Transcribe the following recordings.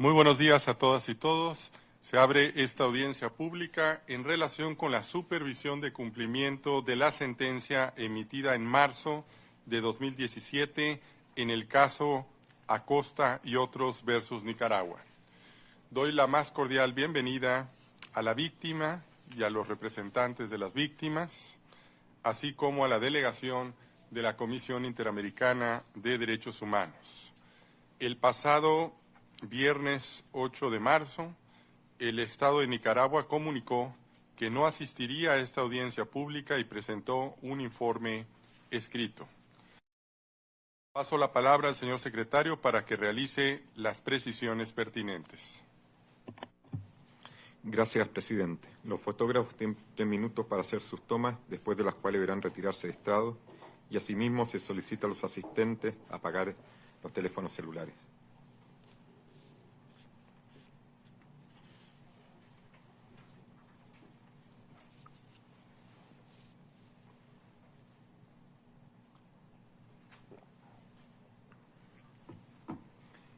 Muy buenos días a todas y todos. Se abre esta audiencia pública en relación con la supervisión de cumplimiento de la sentencia emitida en marzo de 2017 en el caso Acosta y otros versus Nicaragua. Doy la más cordial bienvenida a la víctima y a los representantes de las víctimas, así como a la delegación de la Comisión Interamericana de Derechos Humanos. El pasado viernes 8 de marzo, el Estado de Nicaragua comunicó que no asistiría a esta audiencia pública y presentó un informe escrito. Paso la palabra al señor secretario para que realice las precisiones pertinentes. Gracias, presidente. Los fotógrafos tienen 3 minutos para hacer sus tomas, después de las cuales deberán retirarse de estrado, y asimismo se solicita a los asistentes apagar los teléfonos celulares.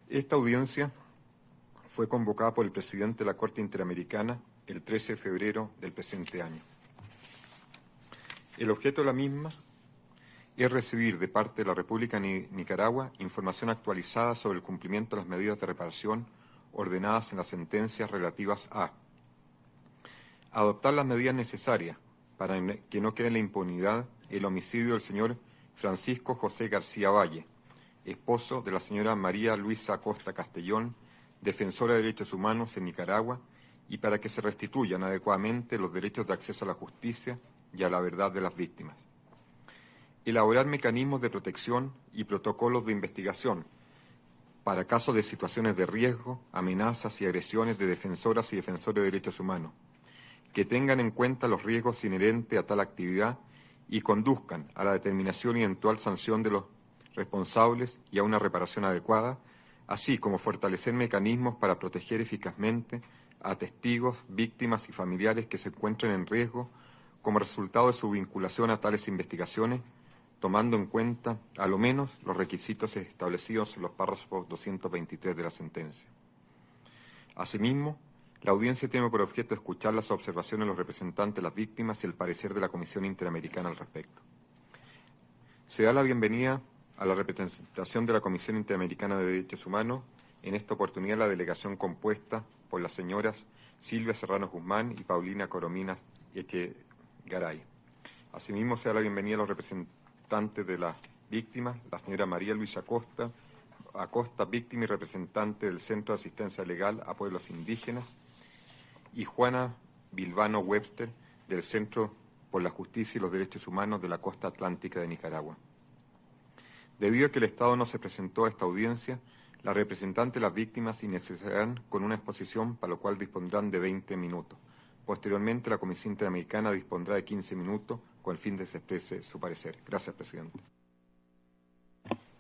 Esta audiencia fue convocada por el presidente de la Corte Interamericana el 13 de febrero del presente año. El objeto de la misma es recibir de parte de la República de Nicaragua información actualizada sobre el cumplimiento de las medidas de reparación ordenadas en las sentencias relativas a adoptar las medidas necesarias para que no quede en la impunidad el homicidio del señor Francisco José García Valle, esposo de la señora María Luisa Acosta Castellón, defensora de derechos humanos en Nicaragua, y para que se restituyan adecuadamente los derechos de acceso a la justicia y a la verdad de las víctimas. Elaborar mecanismos de protección y protocolos de investigación para casos de situaciones de riesgo, amenazas y agresiones de defensoras y defensores de derechos humanos, que tengan en cuenta los riesgos inherentes a tal actividad y conduzcan a la determinación y eventual sanción de los responsables y a una reparación adecuada, así como fortalecer mecanismos para proteger eficazmente a testigos, víctimas y familiares que se encuentren en riesgo como resultado de su vinculación a tales investigaciones, tomando en cuenta, a lo menos, los requisitos establecidos en los párrafos 223 de la sentencia. Asimismo, la audiencia tiene por objeto escuchar las observaciones de los representantes de las víctimas y el parecer de la Comisión Interamericana al respecto. Se da la bienvenida a la representación de la Comisión Interamericana de Derechos Humanos, en esta oportunidad la delegación compuesta por las señoras Silvia Serrano Guzmán y Paulina Corominas Echegaray. Asimismo, se da la bienvenida a los representantes de las víctimas, la señora María Luisa Acosta, víctima y representante del Centro de Asistencia Legal a Pueblos Indígenas, y Juana Bilbano Webster, del Centro por la Justicia y los Derechos Humanos de la Costa Atlántica de Nicaragua. Debido a que el Estado no se presentó a esta audiencia, las representantes de las víctimas iniciarán con una exposición para lo cual dispondrán de 20 minutos. Posteriormente, la Comisión Interamericana dispondrá de 15 minutos con el fin de que se exprese su parecer. Gracias, presidente.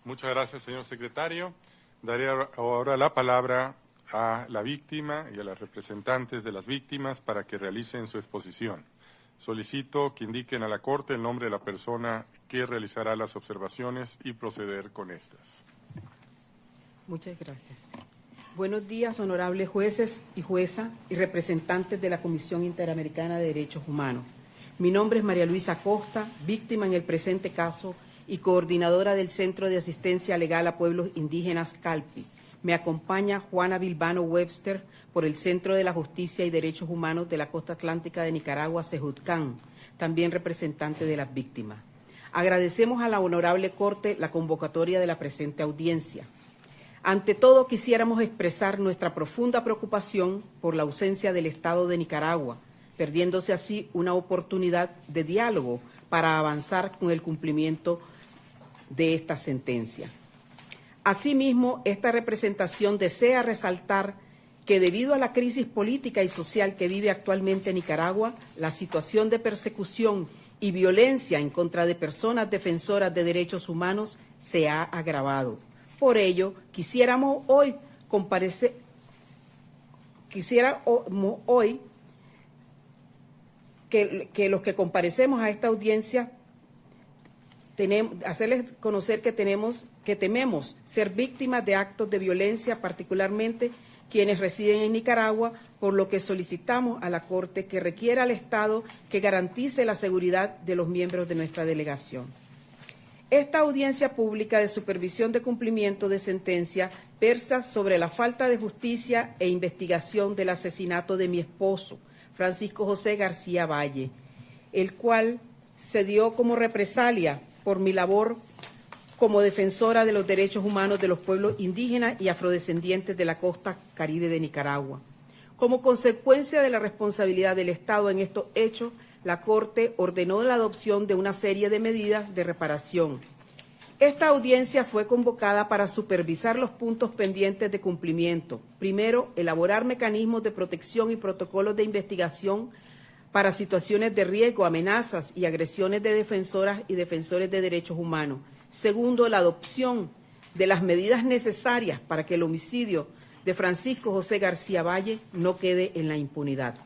Muchas gracias, señor secretario. Daré ahora la palabra a la víctima y a las representantes de las víctimas para que realicen su exposición. Solicito que indiquen a la Corte el nombre de la persona que realizará las observaciones y proceder con estas. Muchas gracias. Buenos días, honorables jueces y juezas y representantes de la Comisión Interamericana de Derechos Humanos. Mi nombre es María Luisa Acosta, víctima en el presente caso y coordinadora del Centro de Asistencia Legal a Pueblos Indígenas CALPI. Me acompaña Juana Bilbano Webster por el Centro de la Justicia y Derechos Humanos de la Costa Atlántica de Nicaragua, CEJUDCAN, también representante de las víctimas. Agradecemos a la Honorable Corte la convocatoria de la presente audiencia. Ante todo, quisiéramos expresar nuestra profunda preocupación por la ausencia del Estado de Nicaragua, perdiéndose así una oportunidad de diálogo para avanzar con el cumplimiento de esta sentencia. Asimismo, esta representación desea resaltar que debido a la crisis política y social que vive actualmente Nicaragua, la situación de persecución y violencia en contra de personas defensoras de derechos humanos se ha agravado. Por ello, quisiéramos hoy que los que comparecemos a esta audiencia hacerles conocer que tememos ser víctimas de actos de violencia, particularmente quienes residen en Nicaragua, por lo que solicitamos a la Corte que requiera al Estado que garantice la seguridad de los miembros de nuestra delegación. Esta audiencia pública de supervisión de cumplimiento de sentencia versa sobre la falta de justicia e investigación del asesinato de mi esposo, Francisco José García Valle, el cual se dio como represalia por mi labor como defensora de los derechos humanos de los pueblos indígenas y afrodescendientes de la costa caribe de Nicaragua. Como consecuencia de la responsabilidad del Estado en estos hechos, la Corte ordenó la adopción de una serie de medidas de reparación. Esta audiencia fue convocada para supervisar los puntos pendientes de cumplimiento. Primero, elaborar mecanismos de protección y protocolos de investigación para situaciones de riesgo, amenazas y agresiones de defensoras y defensores de derechos humanos. Segundo, la adopción de las medidas necesarias para que el homicidio de Francisco José García Valle no quede en la impunidad.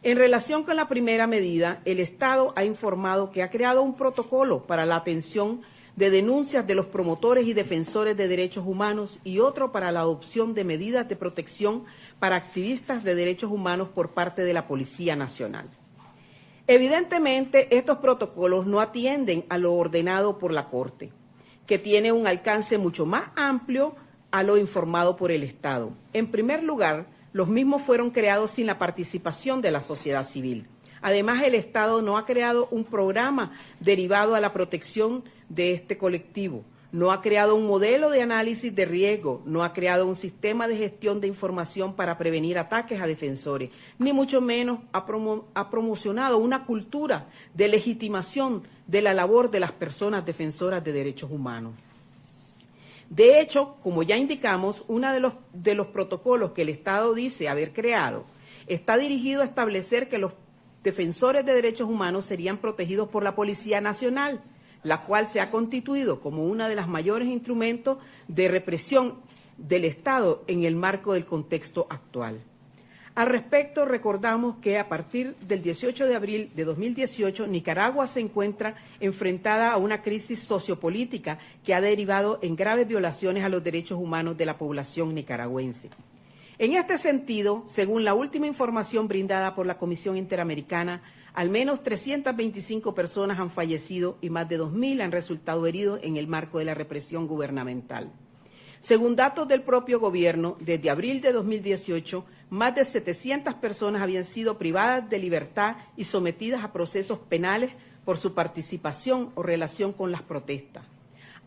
En relación con la primera medida, el Estado ha informado que ha creado un protocolo para la atención de denuncias de los promotores y defensores de derechos humanos y otro para la adopción de medidas de protección para activistas de derechos humanos por parte de la Policía Nacional. Evidentemente, estos protocolos no atienden a lo ordenado por la Corte, que tiene un alcance mucho más amplio a lo informado por el Estado. En primer lugar, los mismos fueron creados sin la participación de la sociedad civil. Además, el Estado no ha creado un programa derivado a la protección de este colectivo, no ha creado un modelo de análisis de riesgo, no ha creado un sistema de gestión de información para prevenir ataques a defensores, ni mucho menos ha promocionado una cultura de legitimación de la labor de las personas defensoras de derechos humanos. De hecho, como ya indicamos, uno de los protocolos que el Estado dice haber creado está dirigido a establecer que los defensores de derechos humanos serían protegidos por la Policía Nacional, la cual se ha constituido como uno de los mayores instrumentos de represión del Estado en el marco del contexto actual. Al respecto, recordamos que a partir del 18 de abril de 2018, Nicaragua se encuentra enfrentada a una crisis sociopolítica que ha derivado en graves violaciones a los derechos humanos de la población nicaragüense. En este sentido, según la última información brindada por la Comisión Interamericana, al menos 325 personas han fallecido y más de 2.000 han resultado heridos en el marco de la represión gubernamental. Según datos del propio gobierno, desde abril de 2018, más de 700 personas habían sido privadas de libertad y sometidas a procesos penales por su participación o relación con las protestas.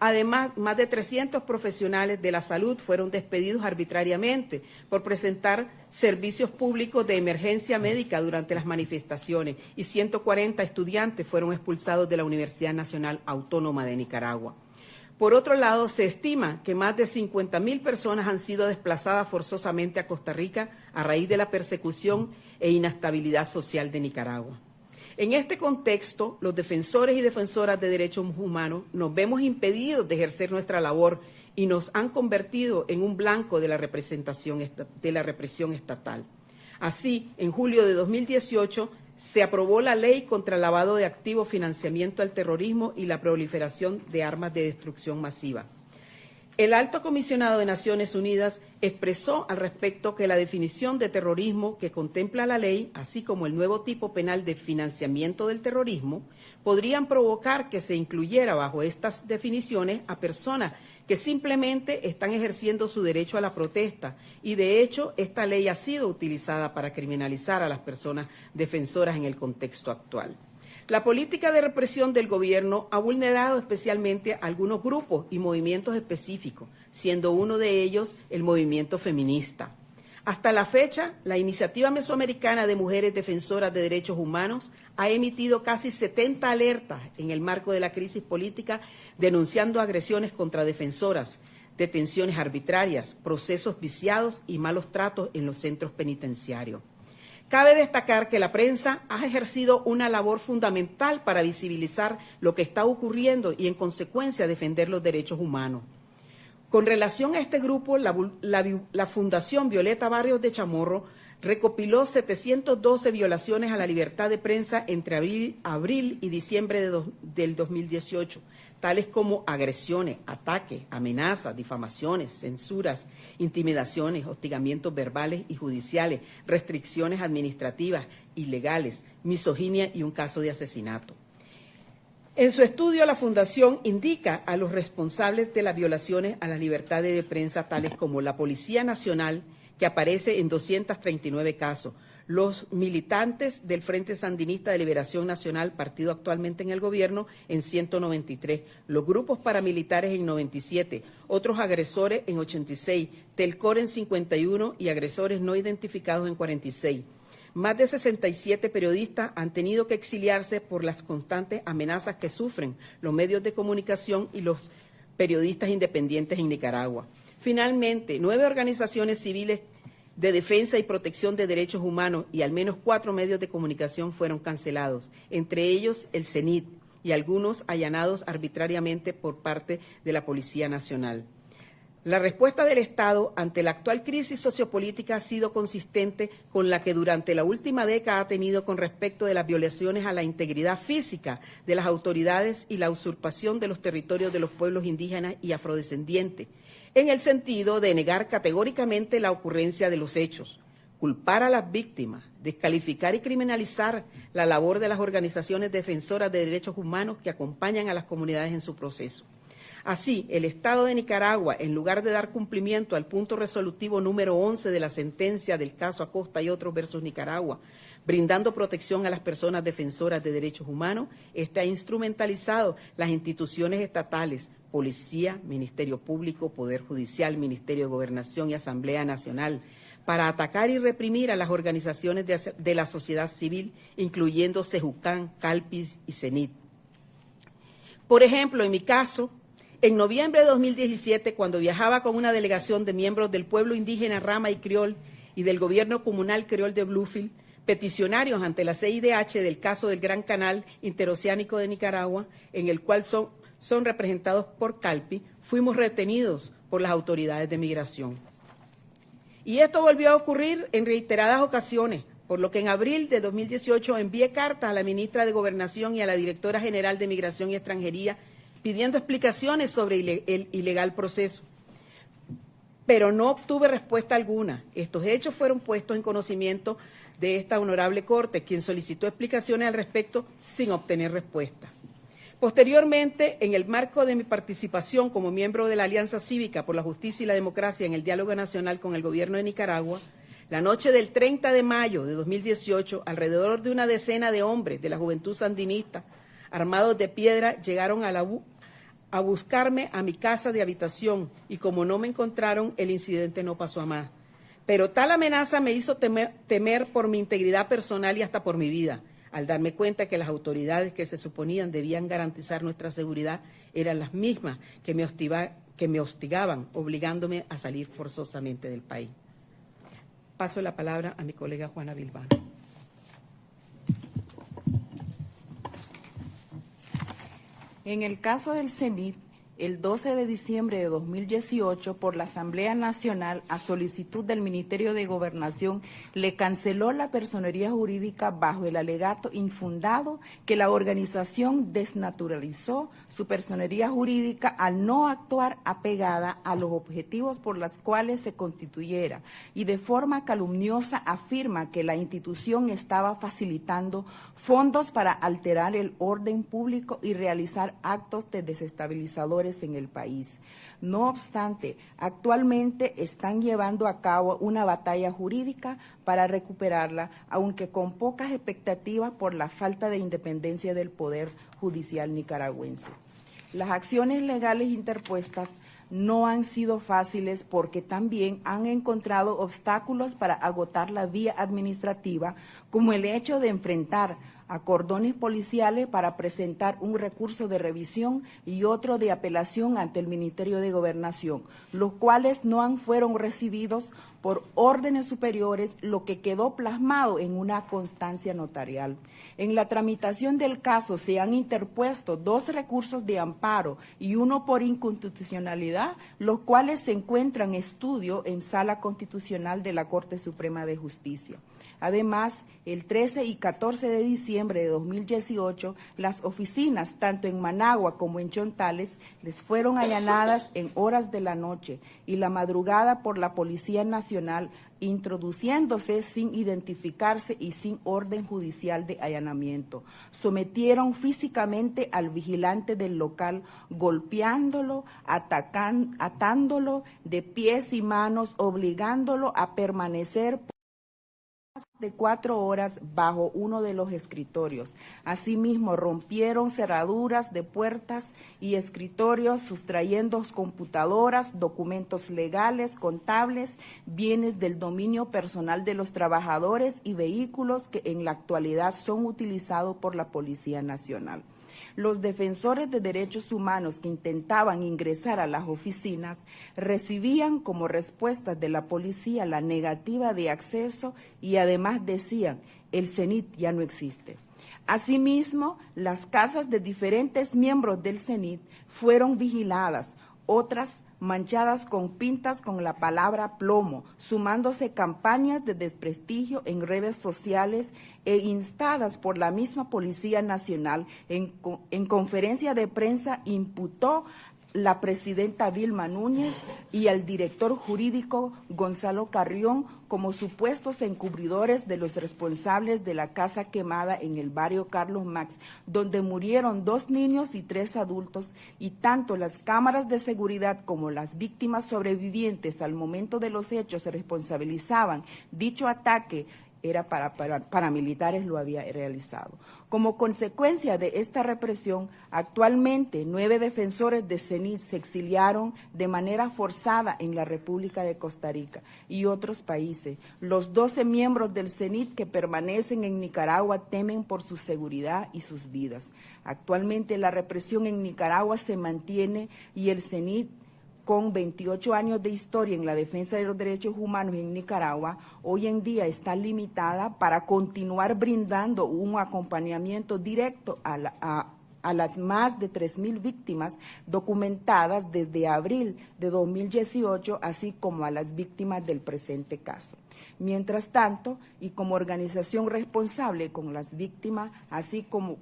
Además, más de 300 profesionales de la salud fueron despedidos arbitrariamente por presentar servicios públicos de emergencia médica durante las manifestaciones y 140 estudiantes fueron expulsados de la Universidad Nacional Autónoma de Nicaragua. Por otro lado, se estima que más de 50.000 personas han sido desplazadas forzosamente a Costa Rica a raíz de la persecución e inestabilidad social de Nicaragua. En este contexto, los defensores y defensoras de derechos humanos nos vemos impedidos de ejercer nuestra labor y nos han convertido en un blanco de la represión estatal. Así, en julio de 2018, se aprobó la Ley contra el lavado de activos, financiamiento al terrorismo y la proliferación de armas de destrucción masiva. El Alto Comisionado de Naciones Unidas expresó al respecto que la definición de terrorismo que contempla la ley, así como el nuevo tipo penal de financiamiento del terrorismo, podrían provocar que se incluyera bajo estas definiciones a personas que simplemente están ejerciendo su derecho a la protesta y, de hecho, esta ley ha sido utilizada para criminalizar a las personas defensoras en el contexto actual. La política de represión del gobierno ha vulnerado especialmente a algunos grupos y movimientos específicos, siendo uno de ellos el movimiento feminista. Hasta la fecha, la Iniciativa Mesoamericana de Mujeres Defensoras de Derechos Humanos ha emitido casi 70 alertas en el marco de la crisis política, denunciando agresiones contra defensoras, detenciones arbitrarias, procesos viciados y malos tratos en los centros penitenciarios. Cabe destacar que la prensa ha ejercido una labor fundamental para visibilizar lo que está ocurriendo y, en consecuencia, defender los derechos humanos. Con relación a este grupo, la Fundación Violeta Barrios de Chamorro recopiló 712 violaciones a la libertad de prensa entre abril y diciembre del 2018, tales como agresiones, ataques, amenazas, difamaciones, censuras, intimidaciones, hostigamientos verbales y judiciales, restricciones administrativas, ilegales, misoginia y un caso de asesinato. En su estudio, la Fundación indica a los responsables de las violaciones a las libertades de prensa, tales como la Policía Nacional, que aparece en 239 casos, los militantes del Frente Sandinista de Liberación Nacional, partido actualmente en el gobierno, en 193, los grupos paramilitares en 97, otros agresores en 86, Telcor en 51 y agresores no identificados en 46. Más de 67 periodistas han tenido que exiliarse por las constantes amenazas que sufren los medios de comunicación y los periodistas independientes en Nicaragua. Finalmente, 9 organizaciones civiles de defensa y protección de derechos humanos y al menos 4 medios de comunicación fueron cancelados, entre ellos el CENIT y algunos allanados arbitrariamente por parte de la Policía Nacional. La respuesta del Estado ante la actual crisis sociopolítica ha sido consistente con la que durante la última década ha tenido con respecto de las violaciones a la integridad física de las autoridades y la usurpación de los territorios de los pueblos indígenas y afrodescendientes, en el sentido de negar categóricamente la ocurrencia de los hechos, culpar a las víctimas, descalificar y criminalizar la labor de las organizaciones defensoras de derechos humanos que acompañan a las comunidades en su proceso. Así, el Estado de Nicaragua, en lugar de dar cumplimiento al punto resolutivo número 11 de la sentencia del caso Acosta y otros versus Nicaragua, brindando protección a las personas defensoras de derechos humanos, ha instrumentalizado las instituciones estatales, Policía, Ministerio Público, Poder Judicial, Ministerio de Gobernación y Asamblea Nacional, para atacar y reprimir a las organizaciones de la sociedad civil, incluyendo Sejucán, Calpis y CENIT. Por ejemplo, en mi caso, en noviembre de 2017, cuando viajaba con una delegación de miembros del pueblo indígena Rama y Criol y del gobierno comunal Criol de Bluefield, peticionarios ante la CIDH del caso del Gran Canal Interoceánico de Nicaragua, en el cual son representados por Calpi, fuimos retenidos por las autoridades de migración. Y esto volvió a ocurrir en reiteradas ocasiones, por lo que en abril de 2018 envié cartas a la ministra de Gobernación y a la directora general de Migración y Extranjería pidiendo explicaciones sobre el ilegal proceso, pero no obtuve respuesta alguna. Estos hechos fueron puestos en conocimiento de esta honorable Corte, quien solicitó explicaciones al respecto sin obtener respuesta. Posteriormente, en el marco de mi participación como miembro de la Alianza Cívica por la Justicia y la Democracia en el diálogo nacional con el gobierno de Nicaragua, la noche del 30 de mayo de 2018, alrededor de una decena de hombres de la Juventud Sandinista, armados de piedra, llegaron a buscarme a mi casa de habitación y como no me encontraron, el incidente no pasó a más. Pero tal amenaza me hizo temer por mi integridad personal y hasta por mi vida, al darme cuenta que las autoridades que se suponían debían garantizar nuestra seguridad eran las mismas que me hostigaban, obligándome a salir forzosamente del país. Paso la palabra a mi colega Juana Bilbao. En el caso del CENIT, el 12 de diciembre de 2018, por la Asamblea Nacional, a solicitud del Ministerio de Gobernación, le canceló la personería jurídica bajo el alegato infundado que la organización desnaturalizó su personería jurídica al no actuar apegada a los objetivos por los cuales se constituyera y de forma calumniosa afirma que la institución estaba facilitando fondos para alterar el orden público y realizar actos de desestabilizadores en el país. No obstante, actualmente están llevando a cabo una batalla jurídica para recuperarla, aunque con pocas expectativas por la falta de independencia del Poder Judicial nicaragüense. Las acciones legales interpuestas no han sido fáciles porque también han encontrado obstáculos para agotar la vía administrativa, como el hecho de enfrentar a cordones policiales para presentar un recurso de revisión y otro de apelación ante el Ministerio de Gobernación, los cuales no fueron recibidos por órdenes superiores, lo que quedó plasmado en una constancia notarial. En la tramitación del caso se han interpuesto 2 recursos de amparo y uno por inconstitucionalidad, los cuales se encuentran en estudio en Sala Constitucional de la Corte Suprema de Justicia. Además, el 13 y 14 de diciembre de 2018, las oficinas, tanto en Managua como en Chontales, les fueron allanadas en horas de la noche y la madrugada por la Policía Nacional, introduciéndose sin identificarse y sin orden judicial de allanamiento. Sometieron físicamente al vigilante del local, golpeándolo, atándolo de pies y manos, obligándolo a permanecer de 4 horas bajo uno de los escritorios. Asimismo, rompieron cerraduras de puertas y escritorios, sustrayendo computadoras, documentos legales, contables, bienes del dominio personal de los trabajadores y vehículos que en la actualidad son utilizados por la Policía Nacional. Los defensores de derechos humanos que intentaban ingresar a las oficinas recibían como respuesta de la policía la negativa de acceso y además decían, el CENIT ya no existe. Asimismo, las casas de diferentes miembros del CENIT fueron vigiladas, otras manchadas con pintas con la palabra plomo, sumándose campañas de desprestigio en redes sociales e instadas por la misma Policía Nacional. En conferencia de prensa imputó la presidenta Vilma Núñez y al director jurídico Gonzalo Carrión como supuestos encubridores de los responsables de la casa quemada en el barrio Carlos Marx, donde murieron 2 niños y 3 adultos, y tanto las cámaras de seguridad como las víctimas sobrevivientes al momento de los hechos se responsabilizaban. Dicho ataque era paramilitares lo había realizado. Como consecuencia de esta represión, actualmente 9 defensores de CENIT se exiliaron de manera forzada en la República de Costa Rica y otros países. Los 12 miembros del CENIT que permanecen en Nicaragua temen por su seguridad y sus vidas. Actualmente la represión en Nicaragua se mantiene y el CENIT, con 28 años de historia en la defensa de los derechos humanos en Nicaragua, hoy en día está limitada para continuar brindando un acompañamiento directo a las más de 3.000 víctimas documentadas desde abril de 2018, así como a las víctimas del presente caso. Mientras tanto, y como organización responsable con las víctimas, así como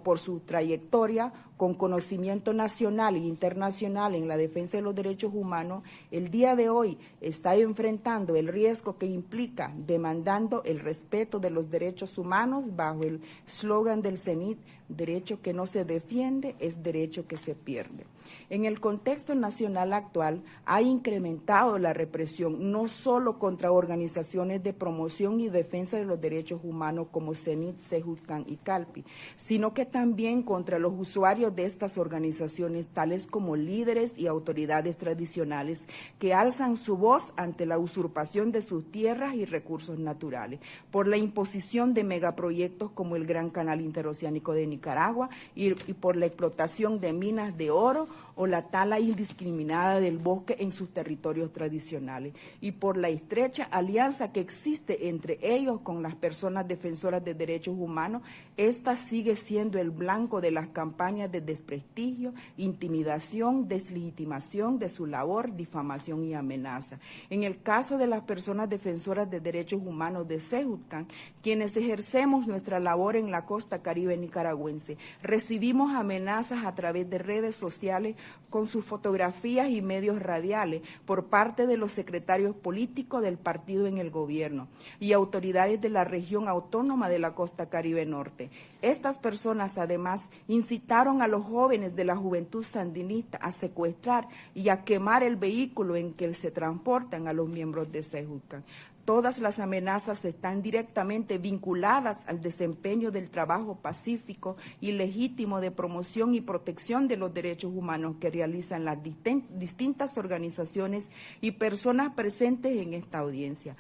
por su trayectoria con conocimiento nacional e internacional en la defensa de los derechos humanos, el día de hoy está enfrentando el riesgo que implica demandando el respeto de los derechos humanos bajo el eslogan del CENIT, derecho que no se defiende es derecho que se pierde. En el contexto nacional actual ha incrementado la represión no solo contra organizaciones de promoción y defensa de los derechos humanos como CENIT, CEJUDCAN y CALPI, sino que también contra los usuarios de estas organizaciones, tales como líderes y autoridades tradicionales que alzan su voz ante la usurpación de sus tierras y recursos naturales, por la imposición de megaproyectos como el Gran Canal Interoceánico de Nicaragua y por la explotación de minas de oro o la tala indiscriminada del bosque en sus territorios tradicionales, y por la estrecha alianza que existe entre ellos con las personas defensoras de derechos humanos. Esta sigue siendo el blanco de las campañas de desprestigio, intimidación, deslegitimación de su labor, difamación y amenaza. En el caso de las personas defensoras de derechos humanos de CEJUDCAN, quienes ejercemos nuestra labor en la costa caribe nicaragüense, recibimos amenazas a través de redes sociales con sus fotografías y medios radiales por parte de los secretarios políticos del partido en el gobierno y autoridades de la región autónoma de la costa caribe norte. Estas personas además incitaron a los jóvenes de la juventud sandinista a secuestrar y a quemar el vehículo en que se transportan a los miembros de CEJUDCAN. Todas las amenazas están directamente vinculadas al desempeño del trabajo pacífico y legítimo de promoción y protección de los derechos humanos que realizan las distintas organizaciones y personas presentes en esta audiencia.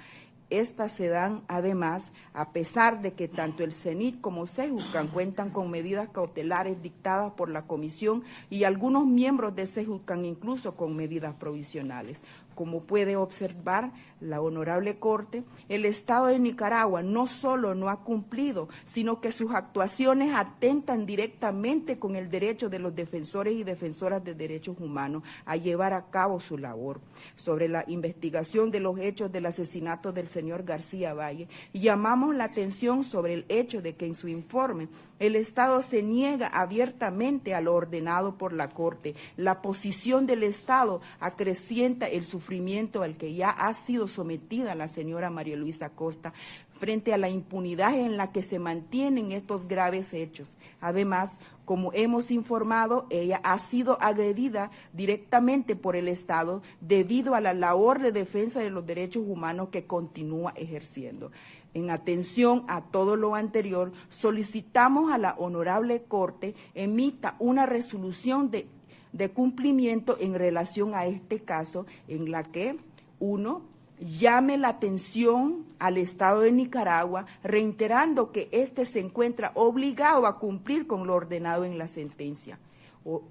Estas se dan, además, a pesar de que tanto el CENIT como CEJUDCAN cuentan con medidas cautelares dictadas por la Comisión y algunos miembros de CEJUDCAN incluso con medidas provisionales. Como puede observar la Honorable Corte, el Estado de Nicaragua no solo no ha cumplido, sino que sus actuaciones atentan directamente con el derecho de los defensores y defensoras de derechos humanos a llevar a cabo su labor. Sobre la investigación de los hechos del asesinato del señor García Valle, llamamos la atención sobre el hecho de que en su informe el Estado se niega abiertamente a lo ordenado por la Corte. La posición del Estado acrecienta el sufrimiento al que ya ha sido sometida la señora María Luisa Acosta frente a la impunidad en la que se mantienen estos graves hechos. Además, como hemos informado, ella ha sido agredida directamente por el Estado debido a la labor de defensa de los derechos humanos que continúa ejerciendo. En atención a todo lo anterior, solicitamos a la Honorable Corte emita una resolución de cumplimiento en relación a este caso, en la que, 1, llame la atención al Estado de Nicaragua, reiterando que éste se encuentra obligado a cumplir con lo ordenado en la sentencia.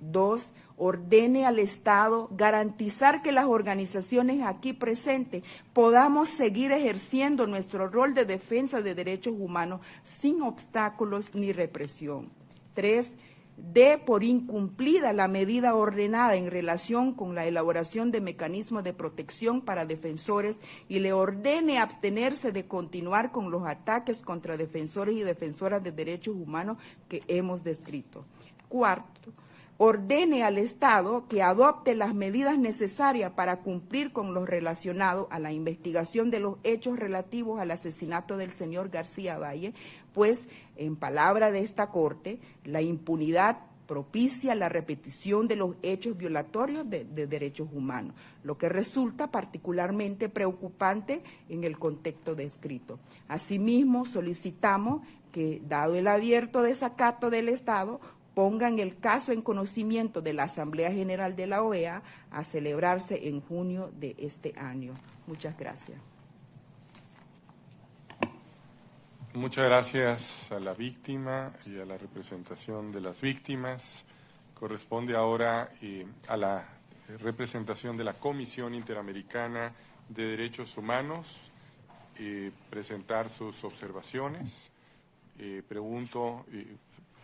2, ordene al Estado garantizar que las organizaciones aquí presentes podamos seguir ejerciendo nuestro rol de defensa de derechos humanos sin obstáculos ni represión. 3, dé por incumplida la medida ordenada en relación con la elaboración de mecanismos de protección para defensores y le ordene abstenerse de continuar con los ataques contra defensores y defensoras de derechos humanos que hemos descrito. 4, ordene al Estado que adopte las medidas necesarias para cumplir con lo relacionado a la investigación de los hechos relativos al asesinato del señor García Valle, pues, en palabra de esta Corte, la impunidad propicia la repetición de los hechos violatorios de derechos humanos, lo que resulta particularmente preocupante en el contexto descrito. Asimismo, solicitamos que, dado el abierto desacato del Estado, pongan el caso en conocimiento de la Asamblea General de la OEA a celebrarse en junio de este año. Muchas gracias. Muchas gracias a la víctima y a la representación de las víctimas. Corresponde ahora a la representación de la Comisión Interamericana de Derechos Humanos presentar sus observaciones. Pregunto,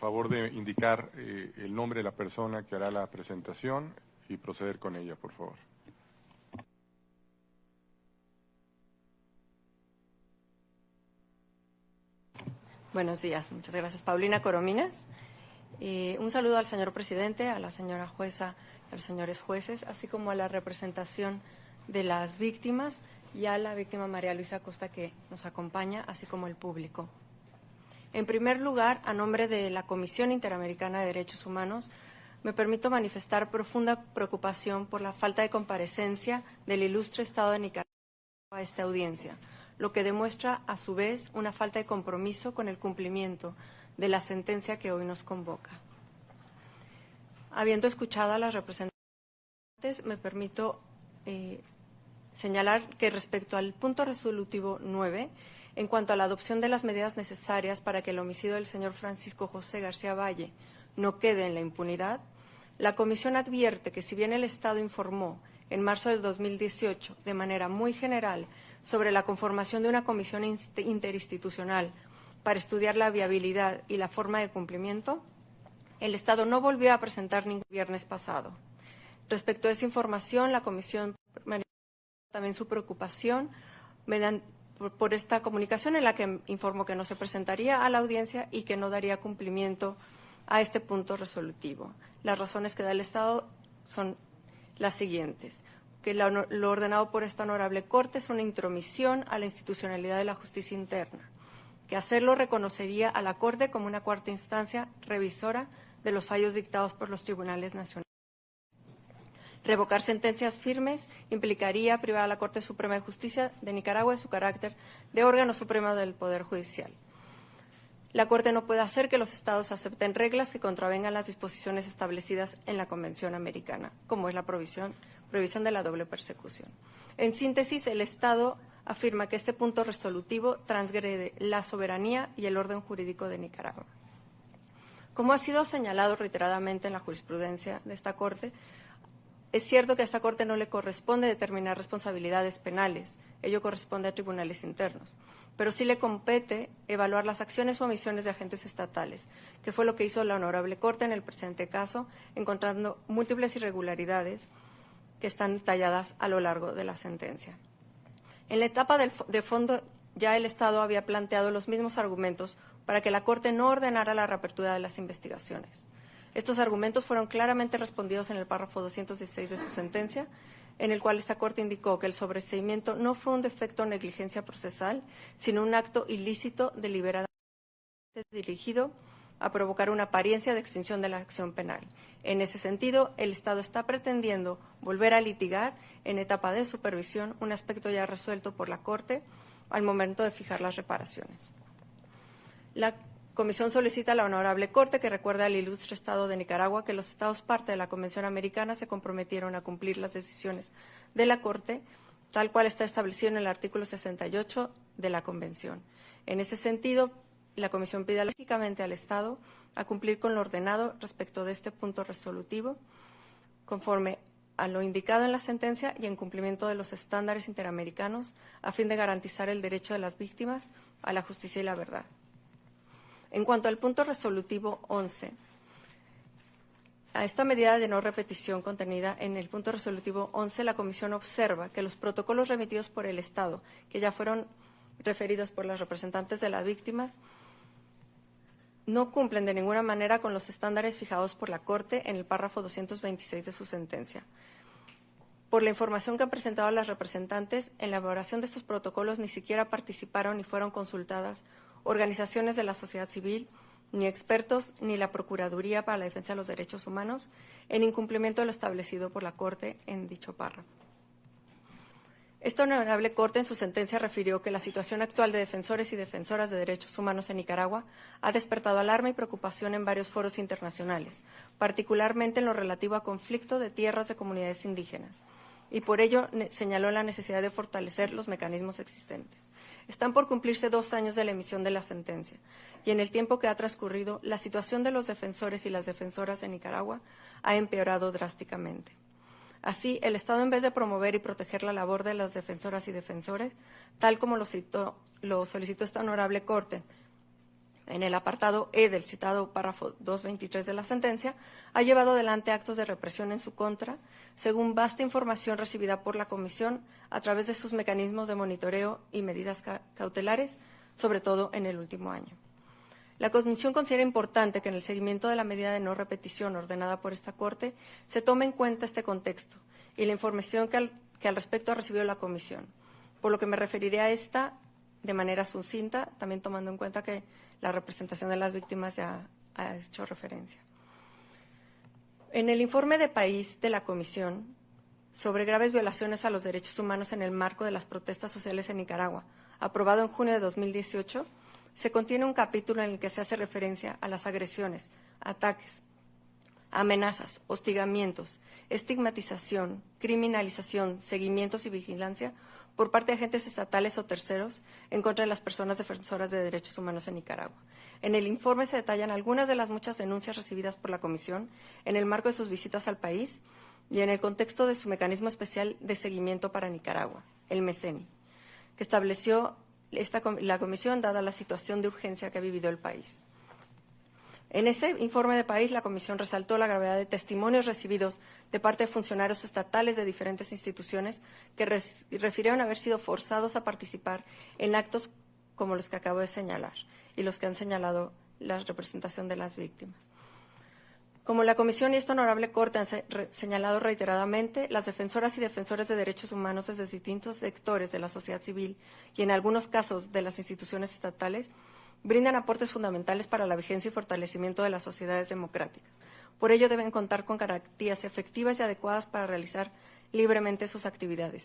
favor de indicar el nombre de la persona que hará la presentación y proceder con ella, por favor. Buenos días, muchas gracias. Paulina Corominas. Un saludo al señor presidente, a la señora jueza, a los señores jueces, así como a la representación de las víctimas y a la víctima María Luisa Acosta que nos acompaña, así como el público. En primer lugar, a nombre de la Comisión Interamericana de Derechos Humanos, me permito manifestar profunda preocupación por la falta de comparecencia del ilustre Estado de Nicaragua a esta audiencia, lo que demuestra, a su vez, una falta de compromiso con el cumplimiento de la sentencia que hoy nos convoca. Habiendo escuchado a las representantes, me permito señalar que respecto al punto resolutivo 9, en cuanto a la adopción de las medidas necesarias para que el homicidio del señor Francisco José García Valle no quede en la impunidad, la Comisión advierte que si bien el Estado informó en marzo del 2018 de manera muy general sobre la conformación de una comisión interinstitucional para estudiar la viabilidad y la forma de cumplimiento, el Estado no volvió a presentar ningún viernes pasado. Respecto a esa información, la Comisión manifestó también su preocupación por esta comunicación en la que informó que no se presentaría a la audiencia y que no daría cumplimiento a este punto resolutivo. Las razones que da el Estado son las siguientes: que lo ordenado por esta honorable Corte es una intromisión a la institucionalidad de la justicia interna, que hacerlo reconocería a la Corte como una cuarta instancia revisora de los fallos dictados por los tribunales nacionales. Revocar sentencias firmes implicaría privar a la Corte Suprema de Justicia de Nicaragua de su carácter de órgano supremo del Poder Judicial. La Corte no puede hacer que los Estados acepten reglas que contravengan las disposiciones establecidas en la Convención Americana, como es la prohibición de la doble persecución. En síntesis, el Estado afirma que este punto resolutivo transgrede la soberanía y el orden jurídico de Nicaragua. Como ha sido señalado reiteradamente en la jurisprudencia de esta Corte, Es cierto que a esta Corte no le corresponde determinar responsabilidades penales, ello corresponde a tribunales internos, pero sí le compete evaluar las acciones o omisiones de agentes estatales, que fue lo que hizo la Honorable Corte en el presente caso, encontrando múltiples irregularidades que están detalladas a lo largo de la sentencia. En la etapa de fondo, ya el Estado había planteado los mismos argumentos para que la Corte no ordenara la reapertura de las investigaciones. Estos argumentos fueron claramente respondidos en el párrafo 216 de su sentencia, en el cual esta Corte indicó que el sobreseimiento no fue un defecto o negligencia procesal, sino un acto ilícito deliberadamente dirigido a provocar una apariencia de extinción de la acción penal. En ese sentido, el Estado está pretendiendo volver a litigar en etapa de supervisión un aspecto ya resuelto por la Corte al momento de fijar las reparaciones. La Comisión solicita a la Honorable Corte que recuerde al ilustre Estado de Nicaragua que los Estados parte de la Convención Americana se comprometieron a cumplir las decisiones de la Corte, tal cual está establecido en el artículo 68 de la Convención. En ese sentido, la Comisión pide lógicamente al Estado a cumplir con lo ordenado respecto de este punto resolutivo, conforme a lo indicado en la sentencia y en cumplimiento de los estándares interamericanos, a fin de garantizar el derecho de las víctimas a la justicia y la verdad. En cuanto al punto resolutivo 11, a esta medida de no repetición contenida en el punto resolutivo 11, la Comisión observa que los protocolos remitidos por el Estado, que ya fueron referidos por las representantes de las víctimas, no cumplen de ninguna manera con los estándares fijados por la Corte en el párrafo 226 de su sentencia. Por la información que han presentado las representantes, en la elaboración de estos protocolos ni siquiera participaron ni fueron consultadas organizaciones de la sociedad civil, ni expertos, ni la Procuraduría para la Defensa de los Derechos Humanos, en incumplimiento de lo establecido por la Corte en dicho párrafo. Esta Honorable Corte en su sentencia refirió que la situación actual de defensores y defensoras de derechos humanos en Nicaragua ha despertado alarma y preocupación en varios foros internacionales, particularmente en lo relativo a conflicto de tierras de comunidades indígenas, y por ello señaló la necesidad de fortalecer los mecanismos existentes. Están por cumplirse 2 años de la emisión de la sentencia, y en el tiempo que ha transcurrido, la situación de los defensores y las defensoras en Nicaragua ha empeorado drásticamente. Así, el Estado, en vez de promover y proteger la labor de las defensoras y defensores, tal como lo solicitó esta Honorable Corte en el apartado E del citado párrafo 223 de la sentencia, ha llevado adelante actos de represión en su contra, según vasta información recibida por la Comisión a través de sus mecanismos de monitoreo y medidas cautelares, sobre todo en el último año. La Comisión considera importante que en el seguimiento de la medida de no repetición ordenada por esta Corte se tome en cuenta este contexto y la información que al respecto ha recibido la Comisión, por lo que me referiré a esta de manera sucinta, también tomando en cuenta que la representación de las víctimas ya ha hecho referencia. En el informe de país de la Comisión sobre graves violaciones a los derechos humanos en el marco de las protestas sociales en Nicaragua, aprobado en junio de 2018, se contiene un capítulo en el que se hace referencia a las agresiones, ataques, amenazas, hostigamientos, estigmatización, criminalización, seguimientos y vigilancia por parte de agentes estatales o terceros en contra de las personas defensoras de derechos humanos en Nicaragua. En el informe se detallan algunas de las muchas denuncias recibidas por la Comisión en el marco de sus visitas al país y en el contexto de su mecanismo especial de seguimiento para Nicaragua, el MECENI, que estableció la Comisión dada la situación de urgencia que ha vivido el país. En ese informe de país, la Comisión resaltó la gravedad de testimonios recibidos de parte de funcionarios estatales de diferentes instituciones que refirieron haber sido forzados a participar en actos como los que acabo de señalar y los que han señalado la representación de las víctimas. Como la Comisión y esta Honorable Corte han señalado reiteradamente, las defensoras y defensores de derechos humanos desde distintos sectores de la sociedad civil y en algunos casos de las instituciones estatales brindan aportes fundamentales para la vigencia y fortalecimiento de las sociedades democráticas. Por ello, deben contar con garantías efectivas y adecuadas para realizar libremente sus actividades.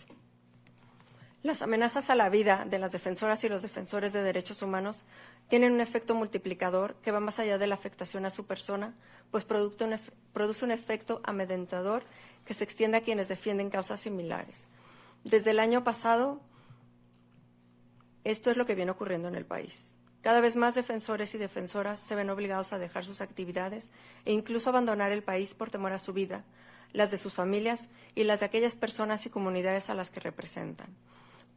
Las amenazas a la vida de las defensoras y los defensores de derechos humanos tienen un efecto multiplicador que va más allá de la afectación a su persona, pues produce un efecto amedrentador que se extiende a quienes defienden causas similares. Desde el año pasado, esto es lo que viene ocurriendo en el país. Cada vez más defensores y defensoras se ven obligados a dejar sus actividades e incluso abandonar el país por temor a su vida. las de sus familias y las de aquellas personas y comunidades a las que representan.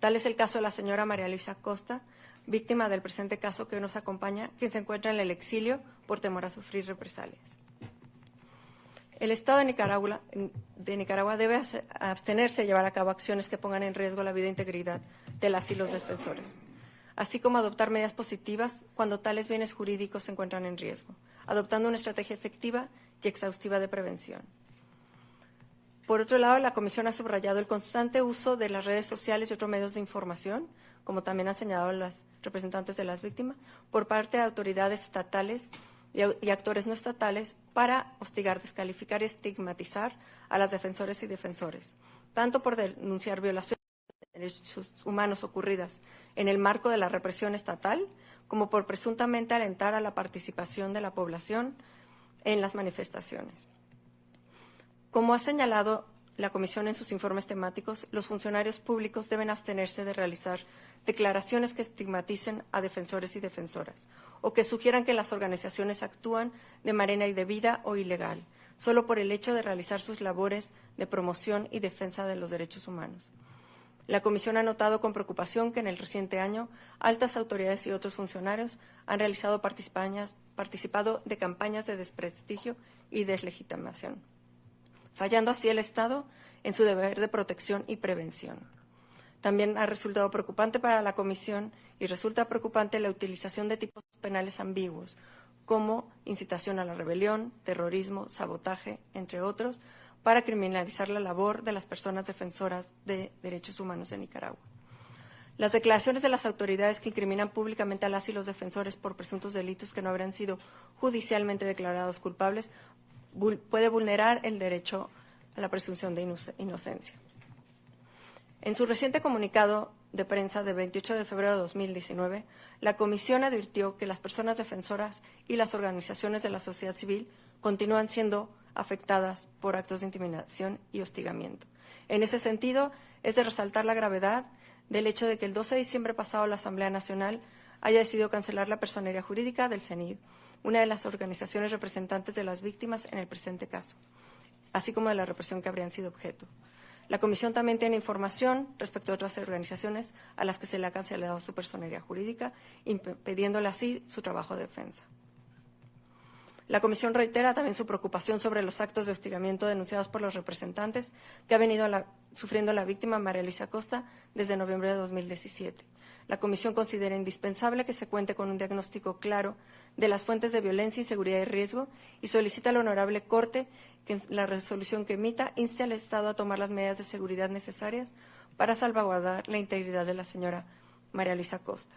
Tal es el caso de la señora María Luisa Costa, víctima del presente caso que hoy nos acompaña, quien se encuentra en el exilio por temor a sufrir represalias. El Estado de Nicaragua debe abstenerse de llevar a cabo acciones que pongan en riesgo la vida e integridad de las y los defensores, así como adoptar medidas positivas cuando tales bienes jurídicos se encuentran en riesgo, adoptando una estrategia efectiva y exhaustiva de prevención. Por otro lado, la Comisión ha subrayado el constante uso de las redes sociales y otros medios de información, como también han señalado las representantes de las víctimas, por parte de autoridades estatales y actores no estatales para hostigar, descalificar y estigmatizar a las defensores y defensores, tanto por denunciar violaciones de derechos humanos ocurridas en el marco de la represión estatal, como por presuntamente alentar a la participación de la población en las manifestaciones. Como ha señalado la Comisión en sus informes temáticos, los funcionarios públicos deben abstenerse de realizar declaraciones que estigmaticen a defensores y defensoras o que sugieran que las organizaciones actúan de manera indebida o ilegal, solo por el hecho de realizar sus labores de promoción y defensa de los derechos humanos. La Comisión ha notado con preocupación que en el reciente año altas autoridades y otros funcionarios han participado de campañas de desprestigio y deslegitimación, fallando así el Estado en su deber de protección y prevención. También ha resultado preocupante para la Comisión y resulta preocupante la utilización de tipos penales ambiguos, como incitación a la rebelión, terrorismo, sabotaje, entre otros, para criminalizar la labor de las personas defensoras de derechos humanos en Nicaragua. Las declaraciones de las autoridades que incriminan públicamente a las y los defensores por presuntos delitos que no habrán sido judicialmente declarados culpables puede vulnerar el derecho a la presunción de inocencia. En su reciente comunicado de prensa del 28 de febrero de 2019, la Comisión advirtió que las personas defensoras y las organizaciones de la sociedad civil continúan siendo afectadas por actos de intimidación y hostigamiento. En ese sentido, es de resaltar la gravedad del hecho de que el 12 de diciembre pasado la Asamblea Nacional haya decidido cancelar la personería jurídica del CENID, una de las organizaciones representantes de las víctimas en el presente caso, así como de la represión que habrían sido objeto. La Comisión también tiene información respecto a otras organizaciones a las que se le ha cancelado su personería jurídica, impidiéndole así su trabajo de defensa. La Comisión reitera también su preocupación sobre los actos de hostigamiento denunciados por los representantes que ha venido sufriendo la víctima María Luisa Costa desde noviembre de 2017. La Comisión considera indispensable que se cuente con un diagnóstico claro de las fuentes de violencia, inseguridad y riesgo y solicita a la Honorable Corte que en la resolución que emita inste al Estado a tomar las medidas de seguridad necesarias para salvaguardar la integridad de la señora María Luisa Costa.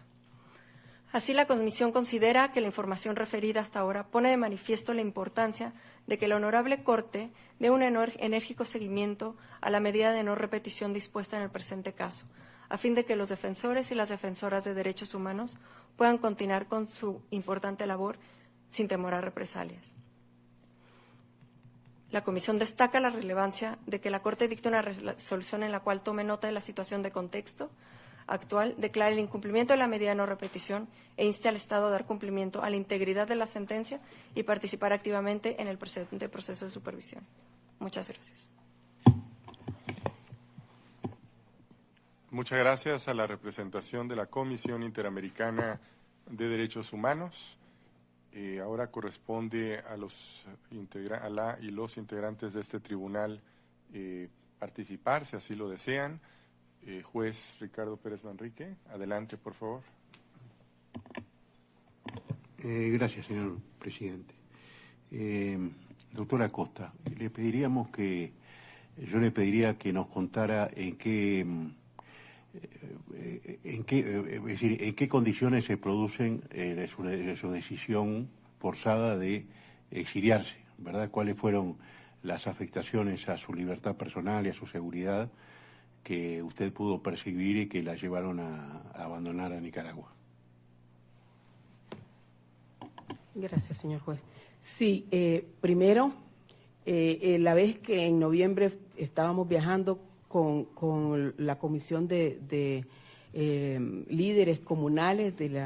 Así, la Comisión considera que la información referida hasta ahora pone de manifiesto la importancia de que la Honorable Corte dé un enérgico seguimiento a la medida de no repetición dispuesta en el presente caso, a fin de que los defensores y las defensoras de derechos humanos puedan continuar con su importante labor sin temor a represalias. La Comisión destaca la relevancia de que la Corte dicte una resolución en la cual tome nota de la situación de contexto actual, declare el incumplimiento de la medida de no repetición e inste al Estado a dar cumplimiento a la integridad de la sentencia y participar activamente en el presente proceso de supervisión. Muchas gracias. Muchas gracias a la representación de la Comisión Interamericana de Derechos Humanos. Ahora corresponde a la y los integrantes de este tribunal participar, si así lo desean. Juez Ricardo Pérez Manrique, adelante, por favor. Gracias, señor presidente. Doctora Costa, yo le pediría que nos contara en qué condiciones se producen su decisión forzada de exiliarse, ¿verdad? ¿Cuáles fueron las afectaciones a su libertad personal y a su seguridad que usted pudo percibir y que la llevaron a abandonar a Nicaragua? Gracias, señor juez. Sí, primero, la vez que en noviembre estábamos viajando con la comisión de líderes comunales del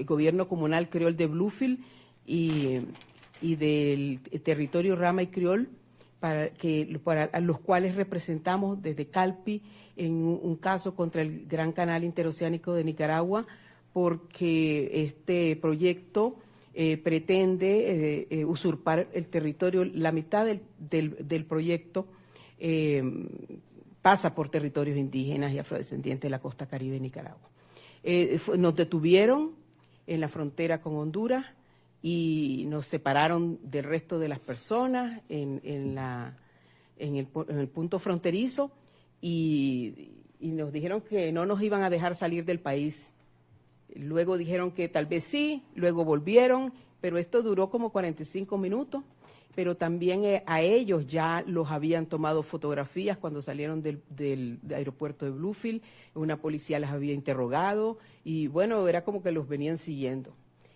gobierno comunal criol de Bluefield y del territorio Rama y Criol, para los cuales representamos desde Calpi en un caso contra el Gran Canal Interoceánico de Nicaragua, porque este proyecto pretende usurpar el territorio. La mitad del proyecto pasa por territorios indígenas y afrodescendientes de la costa caribe de Nicaragua. Nos detuvieron en la frontera con Honduras y nos separaron del resto de las personas en el punto fronterizo y nos dijeron que no nos iban a dejar salir del país. Luego dijeron que tal vez sí, luego volvieron, pero esto duró como 45 minutos, pero también a ellos ya los habían tomado fotografías cuando salieron del aeropuerto de Bluefield, una policía las había interrogado y bueno, era como que los venían siguiendo.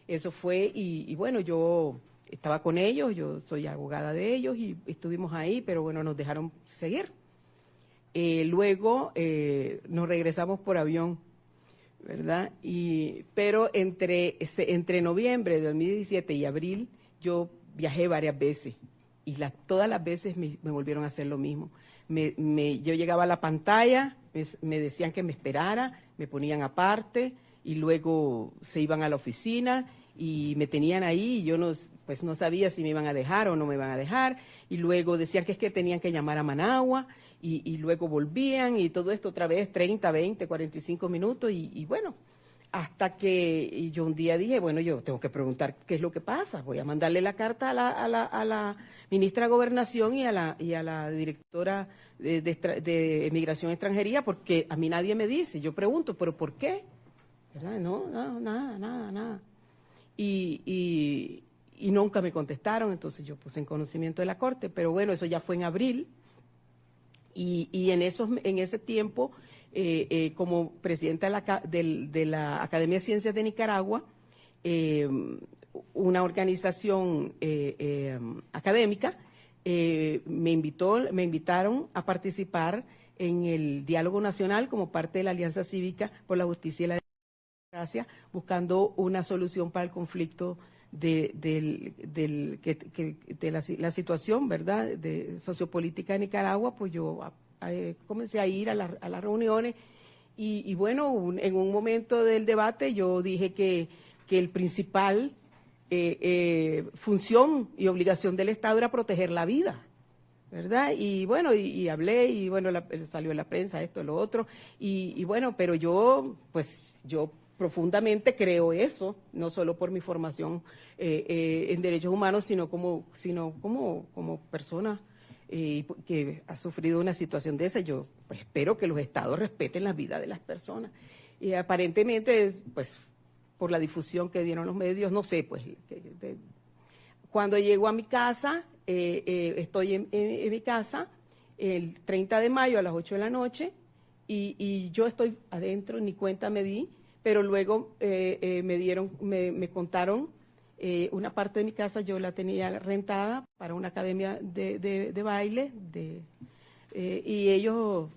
Eso fue, y bueno, yo estaba con ellos, yo soy abogada de ellos y estuvimos ahí, pero bueno, nos dejaron seguir. Luego nos regresamos por avión, ¿verdad? Pero entre noviembre de 2017 y abril yo viajé varias veces y todas las veces me volvieron a hacer lo mismo. Yo llegaba a la pantalla, me decían que me esperara, me ponían aparte y luego se iban a la oficina y me tenían ahí y yo no sabía si me iban a dejar o no me iban a dejar y luego decían que es que tenían que llamar a Managua y luego volvían y todo esto otra vez 30, 20, 45 minutos y bueno, hasta que yo un día dije, bueno, yo tengo que preguntar qué es lo que pasa, voy a mandarle la carta a la ministra de Gobernación y a la directora de Migración y Extranjería, porque a mí nadie me dice, yo pregunto, ¿pero por qué? ¿Verdad? No, nada. Y nunca me contestaron, entonces yo puse en conocimiento de la Corte, pero bueno, eso ya fue en abril, y en ese tiempo, como presidenta de la Academia de Ciencias de Nicaragua, una organización académica, me invitaron a participar en el diálogo nacional como parte de la Alianza Cívica por la Justicia y la Democracia, buscando una solución para el conflicto de la situación, ¿verdad?, de sociopolítica de Nicaragua. Pues yo comencé a ir a las reuniones y bueno, en un momento del debate yo dije que el principal función y obligación del Estado era proteger la vida, ¿verdad? Y bueno, y hablé y bueno, salió en la prensa esto, lo otro, y bueno, pero yo profundamente creo eso, no solo por mi formación en derechos humanos, sino como persona que ha sufrido una situación de esa. Yo pues, espero que los estados respeten la vida de las personas. Y aparentemente, pues, por la difusión que dieron los medios, no sé, pues, cuando llego a mi casa, estoy en mi casa el 30 de mayo a las 8 de la noche y yo estoy adentro, ni cuenta me di, pero luego me contaron una parte de mi casa, yo la tenía rentada para una academia de baile, y ellos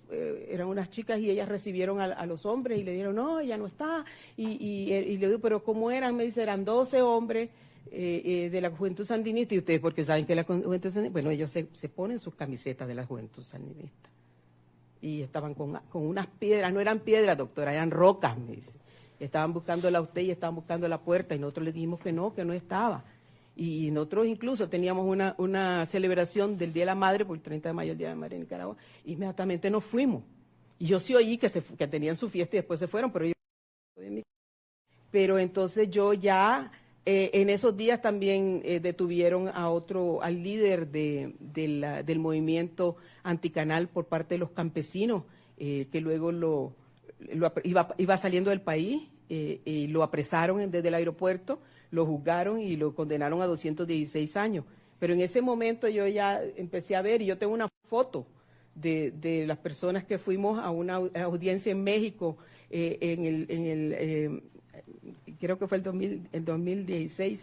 eran unas chicas y ellas recibieron a los hombres y le dijeron, no, ella no está, y le digo, pero ¿cómo eran? Me dice, eran 12 hombres de la Juventud Sandinista, y ustedes porque saben que la Juventud Sandinista, bueno, ellos se ponen sus camisetas de la Juventud Sandinista, y estaban con unas piedras, no eran piedras, doctora, eran rocas, me dice. Estaban buscándola a usted y estaban buscando la puerta y nosotros le dijimos que no estaba. Y nosotros incluso teníamos una celebración del Día de la Madre, por el 30 de mayo, el Día de la Madre en Nicaragua, y inmediatamente nos fuimos. Y yo sí oí que tenían su fiesta y después se fueron, pero entonces yo ya, en esos días también detuvieron al líder del movimiento anticanal por parte de los campesinos, que luego iba saliendo del país, y lo apresaron desde el aeropuerto, lo juzgaron y lo condenaron a 216 años. Pero en ese momento yo ya empecé a ver, y yo tengo una foto de las personas que fuimos a una audiencia en México, creo que fue el 2016,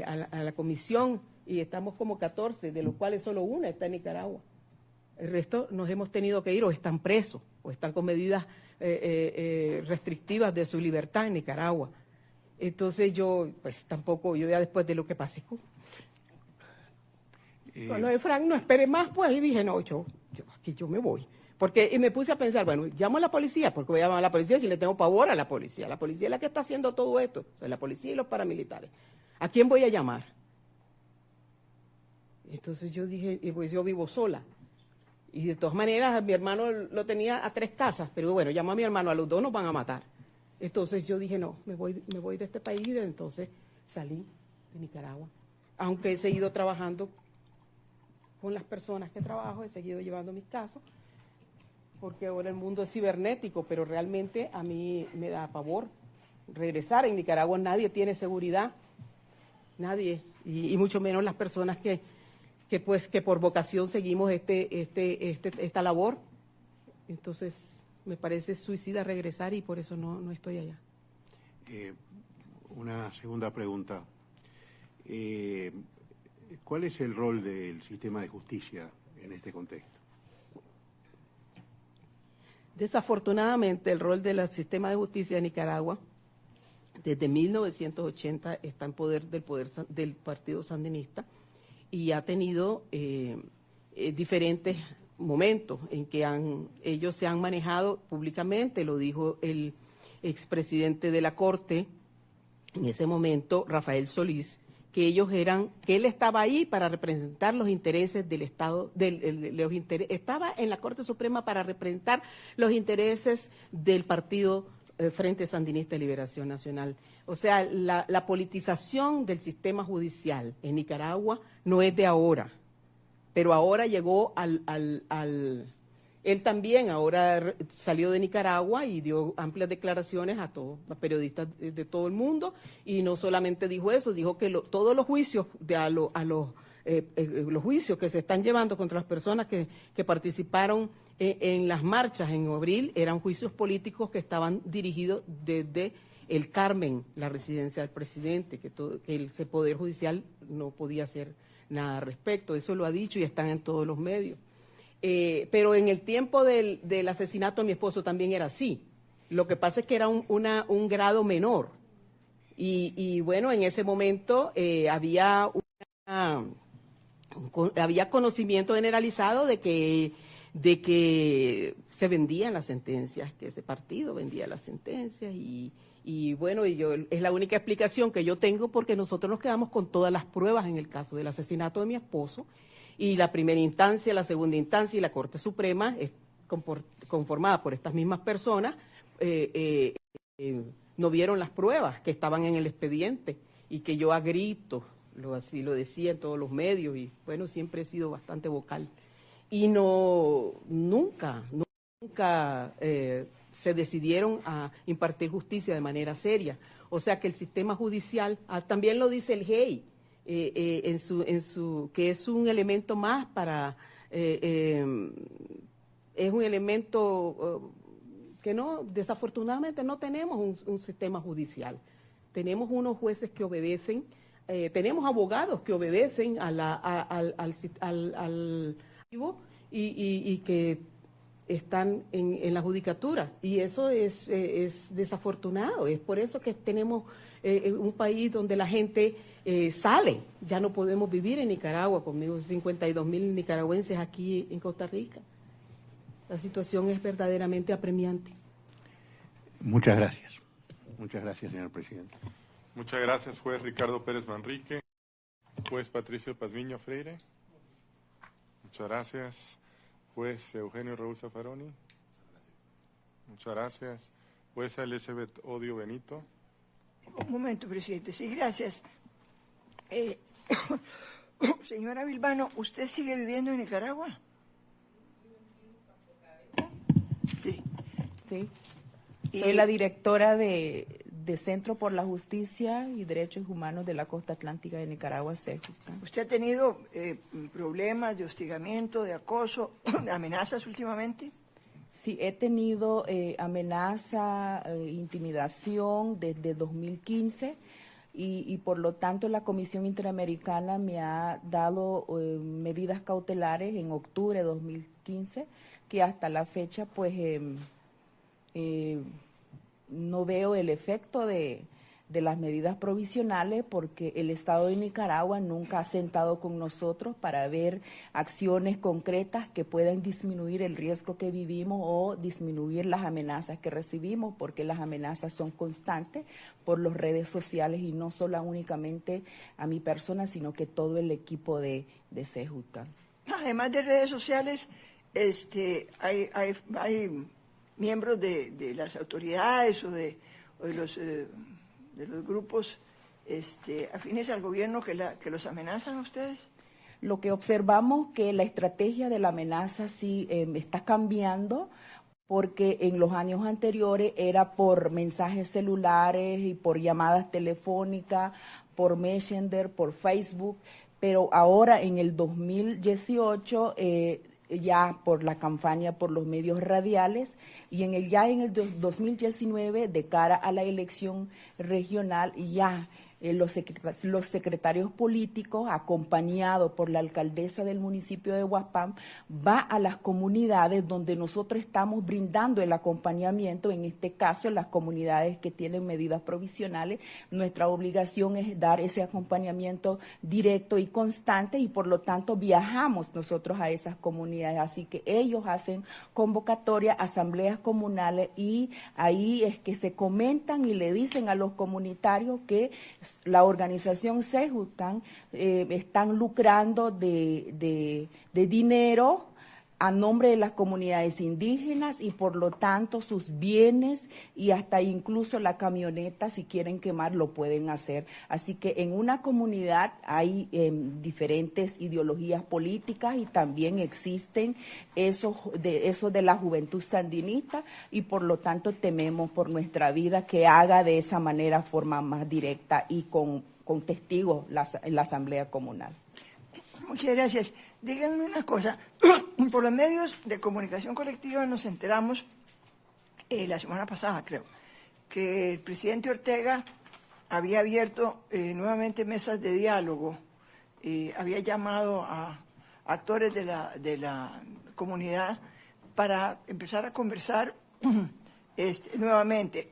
a la comisión, y estamos como 14, de los cuales solo una está en Nicaragua. El resto nos hemos tenido que ir o están presos o están con medidas restrictivas de su libertad en Nicaragua. Entonces yo ya después de lo que pasé, Con lo de Frank no esperé más, pues, y dije, no, yo me voy. Y me puse a pensar, bueno, llamo a la policía, porque voy a llamar a la policía si le tengo pavor a la policía. La policía es la que está haciendo todo esto, o sea, la policía y los paramilitares. ¿A quién voy a llamar? Entonces yo dije, pues yo vivo sola. Y de todas maneras, mi hermano lo tenía a 3 casas, pero bueno, llamo a mi hermano, a los 2 nos van a matar. Entonces yo dije, no, me voy de este país, y entonces salí de Nicaragua. Aunque he seguido trabajando con las personas que trabajo, he seguido llevando mis casos, porque ahora el mundo es cibernético, pero realmente a mí me da pavor regresar. En Nicaragua nadie tiene seguridad, nadie, y mucho menos las personas que por vocación seguimos esta labor. Entonces me parece suicida regresar y por eso no estoy allá. Una segunda pregunta. ¿Cuál es el rol del sistema de justicia en este contexto? Desafortunadamente, el rol del sistema de justicia de Nicaragua, desde 1980, está en poder del Partido Sandinista y ha tenido diferentes momentos en que ellos se han manejado públicamente. Lo dijo el expresidente de la Corte en ese momento, Rafael Solís, que él estaba ahí para representar los intereses del Estado, estaba en la Corte Suprema para representar los intereses del Partido Frente Sandinista de Liberación Nacional. O sea, la politización del sistema judicial en Nicaragua no es de ahora, pero ahora llegó él también ahora salió de Nicaragua y dio amplias declaraciones a periodistas de todo el mundo, y no solamente dijo eso, dijo que todos los juicios los juicios que se están llevando contra las personas que participaron en las marchas en abril eran juicios políticos que estaban dirigidos desde el Carmen, la residencia del presidente, que el Poder Judicial no podía hacer nada al respecto. Eso lo ha dicho y están en todos los medios. Pero en el tiempo del asesinato de mi esposo también era así. Lo que pasa es que era un grado menor. Y bueno, en ese momento había conocimiento generalizado de que se vendían las sentencias, que ese partido vendía las sentencias y bueno, es la única explicación que yo tengo, porque nosotros nos quedamos con todas las pruebas en el caso del asesinato de mi esposo, y la primera instancia, la segunda instancia y la Corte Suprema, conformada por estas mismas personas, no vieron las pruebas que estaban en el expediente, y que yo a gritos así lo decía en todos los medios, y bueno, siempre he sido bastante vocal. Y nunca se decidieron a impartir justicia de manera seria. O sea que el sistema judicial, también lo dice el GEI, que es un elemento más es un elemento que desafortunadamente no tenemos un sistema judicial. Tenemos unos jueces que obedecen, tenemos abogados que obedecen y que están en la judicatura, y eso es desafortunado. Es por eso que tenemos un país donde la gente sale. Ya no podemos vivir en Nicaragua, conmigo 52,000 nicaragüenses aquí en Costa Rica. La situación es verdaderamente apremiante. Muchas gracias. Muchas gracias, señor presidente. Muchas gracias, juez Ricardo Pérez Manrique. Juez Patricio Pazmiño Freire. Muchas gracias. Juez Eugenio Raúl Zaffaroni. Muchas gracias. Jueza Elizabeth Odio Benito. Un momento, presidente. Sí, gracias. Señora Bilbano, ¿usted sigue viviendo en Nicaragua? Sí. Sí. Soy la directora de Centro por la Justicia y Derechos Humanos de la Costa Atlántica de Nicaragua, CEJUCA. ¿Usted ha tenido problemas de hostigamiento, de acoso, de amenazas últimamente? Sí, he tenido amenaza, intimidación desde 2015 y por lo tanto la Comisión Interamericana me ha dado medidas cautelares en octubre de 2015 que hasta la fecha pues no veo el efecto de las medidas provisionales, porque el Estado de Nicaragua nunca ha sentado con nosotros para ver acciones concretas que puedan disminuir el riesgo que vivimos o disminuir las amenazas que recibimos, porque las amenazas son constantes por las redes sociales y no solo únicamente a mi persona, sino que todo el equipo de CEJUCAN. Además de redes sociales, hay miembros de las autoridades o de los grupos afines al gobierno que los amenazan a ustedes. Lo que observamos que la estrategia de la amenaza sí está cambiando, porque en los años anteriores era por mensajes celulares y por llamadas telefónicas, por Messenger, por Facebook, pero ahora en el 2018 ya por la campaña por los medios radiales y en el 2019 de cara a la elección regional ya los secretarios políticos, acompañados por la alcaldesa del municipio de Huaspán, va a las comunidades donde nosotros estamos brindando el acompañamiento, en este caso en las comunidades que tienen medidas provisionales. Nuestra obligación es dar ese acompañamiento directo y constante y por lo tanto viajamos nosotros a esas comunidades, así que ellos hacen convocatorias, asambleas comunales y ahí es que se comentan y le dicen a los comunitarios que la organización CEJUCAN están lucrando de dinero a nombre de las comunidades indígenas y por lo tanto sus bienes y hasta incluso la camioneta, si quieren quemar, lo pueden hacer. Así que en una comunidad hay diferentes ideologías políticas y también existen eso de la juventud sandinista y por lo tanto tememos por nuestra vida que haga de esa manera forma más directa y con testigos en la asamblea comunal. Muchas gracias. Díganme una cosa, por los medios de comunicación colectiva nos enteramos la semana pasada, creo, que el presidente Ortega había abierto nuevamente mesas de diálogo, había llamado a actores de la comunidad para empezar a conversar nuevamente.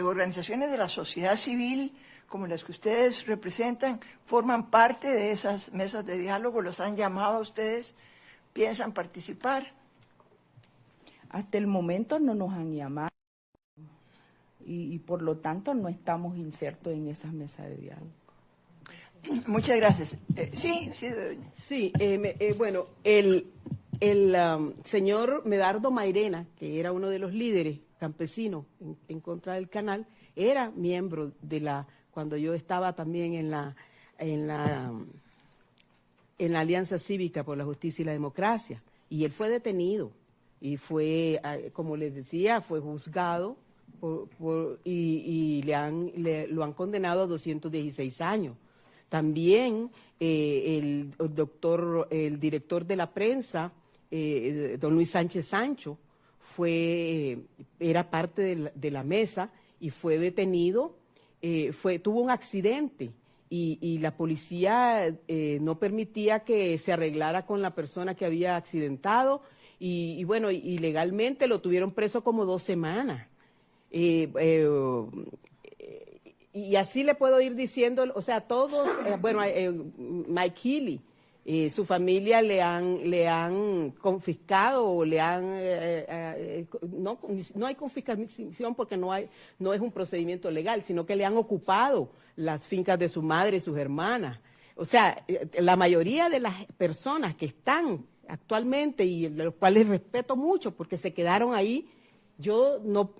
Organizaciones de la sociedad civil como las que ustedes representan, forman parte de esas mesas de diálogo, los han llamado a ustedes, piensan participar. Hasta el momento no nos han llamado y por lo tanto no estamos insertos en esas mesas de diálogo. Muchas gracias. Sí. Bueno, el señor Medardo Mairena, que era uno de los líderes campesinos en contra del canal, era miembro de cuando yo estaba también en la Alianza Cívica por la Justicia y la Democracia, y él fue detenido y fue, como les decía, fue juzgado y lo han condenado a 216 años. También el director de la prensa, don Luis Sánchez Sancho, era parte de la mesa y fue detenido. Tuvo un accidente y la policía no permitía que se arreglara con la persona que había accidentado y bueno, y legalmente lo tuvieron preso como 2 semanas. Y así le puedo ir diciendo, o sea, todos, Mike Healy, su familia le han confiscado o le han no hay confiscación porque no es un procedimiento legal, sino que le han ocupado las fincas de su madre y sus hermanas. O sea, la mayoría de las personas que están actualmente y los cuales respeto mucho porque se quedaron ahí, yo no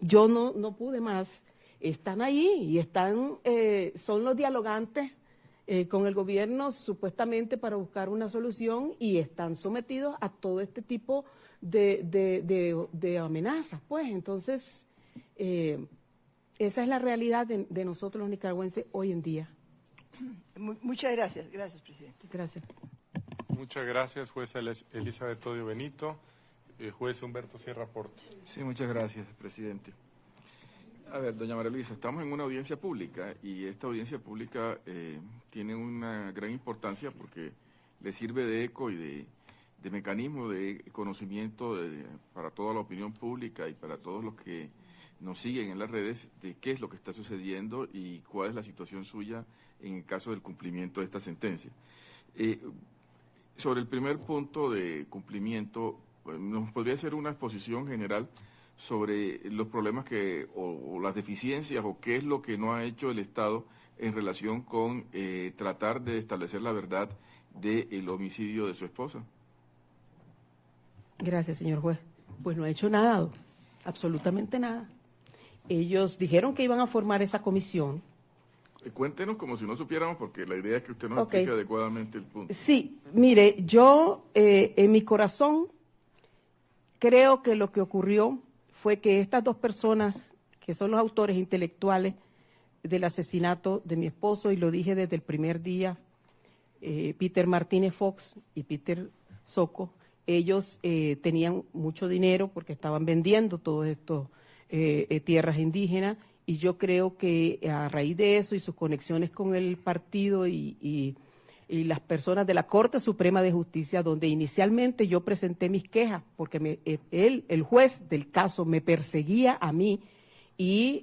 pude más, están ahí y son los dialogantes con el gobierno supuestamente para buscar una solución y están sometidos a todo este tipo de amenazas, pues. Entonces, esa es la realidad de nosotros los nicaragüenses hoy en día. Muchas gracias. Gracias, presidente. Gracias. Muchas gracias, jueza Elizabeth Todio Benito. Juez Humberto Sierra Porto. Sí, muchas gracias, presidente. A ver, doña María Luisa, estamos en una audiencia pública y esta audiencia pública tiene una gran importancia porque le sirve de eco y de mecanismo de conocimiento para toda la opinión pública y para todos los que nos siguen en las redes de qué es lo que está sucediendo y cuál es la situación suya en el caso del cumplimiento de esta sentencia. Sobre el primer punto de cumplimiento, nos podría hacer una exposición general sobre los problemas o las deficiencias o qué es lo que no ha hecho el Estado en relación con tratar de establecer la verdad del homicidio de su esposa. Gracias, señor juez. Pues no ha hecho nada, absolutamente nada. Ellos dijeron que iban a formar esa comisión. Cuéntenos como si no supiéramos, porque la idea es que usted nos explique adecuadamente el punto. Sí, mire, yo en mi corazón creo que lo que ocurrió fue que estas dos personas, que son los autores intelectuales del asesinato de mi esposo, y lo dije desde el primer día, Peter Martínez Fox y Peter Socko, ellos tenían mucho dinero porque estaban vendiendo todas estas tierras indígenas, y yo creo que a raíz de eso y sus conexiones con el partido y las personas de la Corte Suprema de Justicia, donde inicialmente yo presenté mis quejas, porque el juez del caso me perseguía a mí y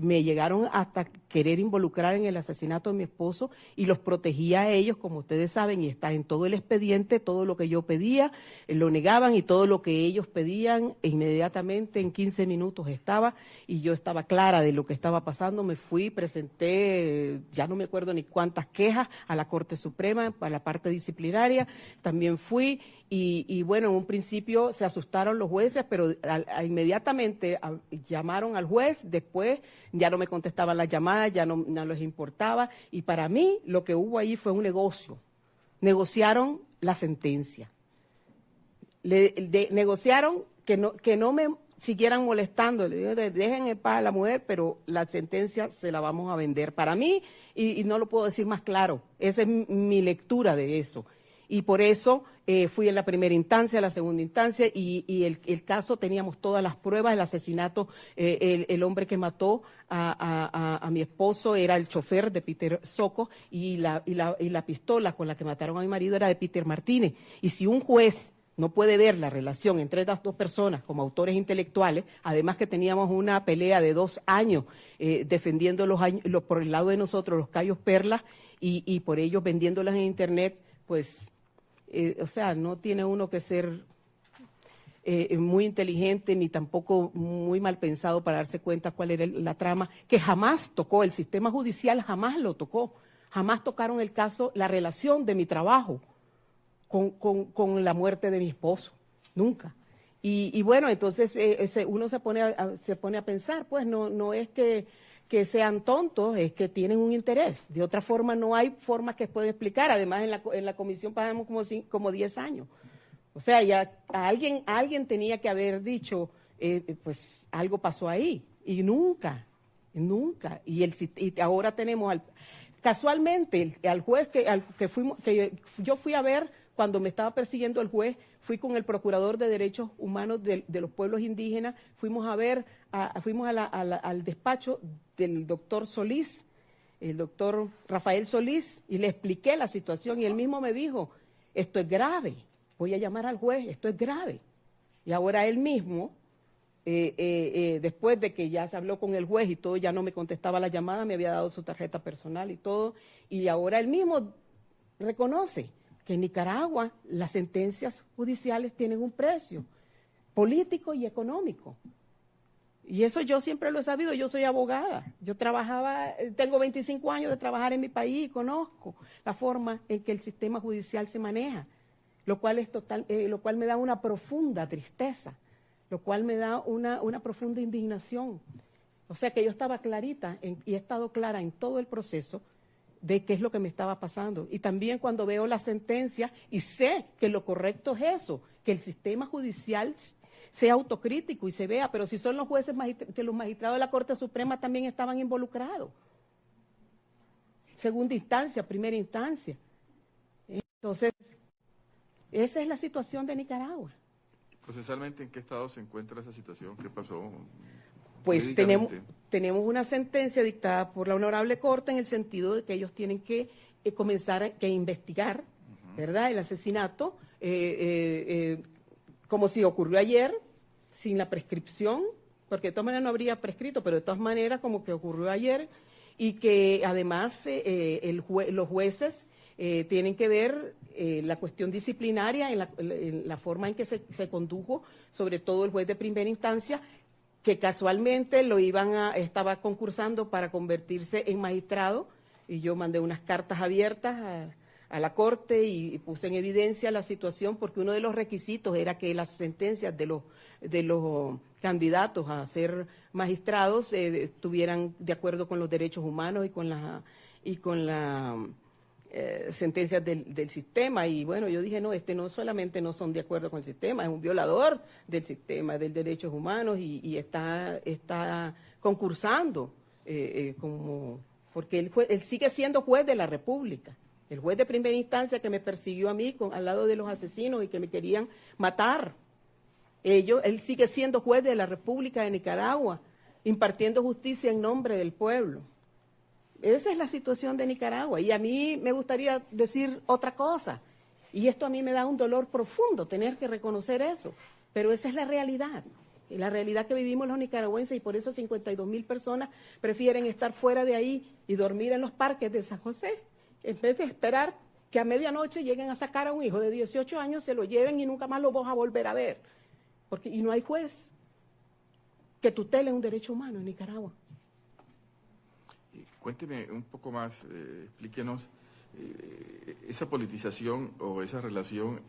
me llegaron hasta querer involucrar en el asesinato de mi esposo, y los protegía a ellos, como ustedes saben, y está en todo el expediente, todo lo que yo pedía, lo negaban, y todo lo que ellos pedían, inmediatamente en 15 minutos estaba, y yo estaba clara de lo que estaba pasando. Me fui, presenté, ya no me acuerdo ni cuántas quejas a la Corte Suprema, a la parte disciplinaria, también fui, y bueno, en un principio se asustaron los jueces, pero inmediatamente llamaron al juez, después ya no me contestaban las llamadas, ya no les importaba, y para mí lo que hubo ahí fue un negocio. Negociaron la sentencia. Negociaron que no me siguieran molestando, le digo, dejen en paz a la mujer, pero la sentencia se la vamos a vender. Para mí, y no lo puedo decir más claro, esa es mi lectura de eso. Y por eso fui en la primera instancia, a la segunda instancia, y el caso, teníamos todas las pruebas. El asesinato, el hombre que mató a mi esposo era el chofer de Peter Socko, y la pistola con la que mataron a mi marido era de Peter Martínez. Y si un juez no puede ver la relación entre estas dos personas como autores intelectuales, además que teníamos una pelea de 2 años defendiendo por el lado de nosotros los callos perlas, y por ellos vendiéndolas en Internet, pues... o sea, no tiene uno que ser muy inteligente ni tampoco muy mal pensado para darse cuenta cuál era la trama, que jamás tocó, el sistema judicial jamás lo tocó, jamás tocaron el caso, la relación de mi trabajo con la muerte de mi esposo, nunca. Y bueno, entonces uno se pone a pensar, pues no es que sean tontos, es que tienen un interés. De otra forma, no hay forma que pueda explicar. Además, en la comisión pasamos como 10 años. O sea, ya alguien tenía que haber dicho, pues algo pasó ahí. Y nunca. Y ahora tenemos, casualmente, al juez que yo fui a ver cuando me estaba persiguiendo el juez, fui con el Procurador de Derechos Humanos de los Pueblos Indígenas, fuimos al despacho del doctor Solís, el doctor Rafael Solís, y le expliqué la situación, y él mismo me dijo, esto es grave, voy a llamar al juez, esto es grave. Y ahora él mismo, después de que ya se habló con el juez y todo, ya no me contestaba la llamada, me había dado su tarjeta personal y todo, y ahora él mismo reconoce que en Nicaragua las sentencias judiciales tienen un precio político y económico. Y eso yo siempre lo he sabido, yo soy abogada, yo tengo 25 años de trabajar en mi país y conozco la forma en que el sistema judicial se maneja, lo cual me da una profunda tristeza, lo cual me da una profunda indignación. O sea que yo estaba clarita y he estado clara en todo el proceso de qué es lo que me estaba pasando. Y también cuando veo la sentencia y sé que lo correcto es eso, que el sistema judicial sea autocrítico y se vea, pero si son los jueces, que los magistrados de la Corte Suprema también estaban involucrados. Segunda instancia, primera instancia. Entonces, esa es la situación de Nicaragua. Procesalmente, ¿en qué estado se encuentra esa situación? ¿Qué pasó? Pues tenemos una sentencia dictada por la Honorable Corte en el sentido de que ellos tienen que comenzar a investigar, ¿verdad?, el asesinato, como si ocurrió ayer, sin la prescripción, porque de todas maneras no habría prescrito, pero de todas maneras como que ocurrió ayer, y que además los jueces tienen que ver la cuestión disciplinaria en la forma en que se condujo, sobre todo el juez de primera instancia, que casualmente estaba concursando para convertirse en magistrado, y yo mandé unas cartas abiertas a la Corte y puse en evidencia la situación, porque uno de los requisitos era que las sentencias de los candidatos a ser magistrados estuvieran de acuerdo con los derechos humanos y con las sentencias del sistema. Y bueno, yo dije, no, no solamente no son de acuerdo con el sistema, es un violador del sistema, de derechos humanos, y está concursando porque él sigue siendo juez de la República. El juez de primera instancia que me persiguió a mí al lado de los asesinos y que me querían matar. Él sigue siendo juez de la República de Nicaragua, impartiendo justicia en nombre del pueblo. Esa es la situación de Nicaragua. Y a mí me gustaría decir otra cosa. Y esto a mí me da un dolor profundo, tener que reconocer eso. Pero esa es la realidad. La realidad que vivimos los nicaragüenses, y por eso 52,000 personas prefieren estar fuera de ahí y dormir en los parques de San José, en vez de esperar que a medianoche lleguen a sacar a un hijo de 18 años, se lo lleven y nunca más lo vas a volver a ver. Y no hay juez que tutele un derecho humano en Nicaragua. Cuénteme un poco más, explíquenos esa politización o esa relación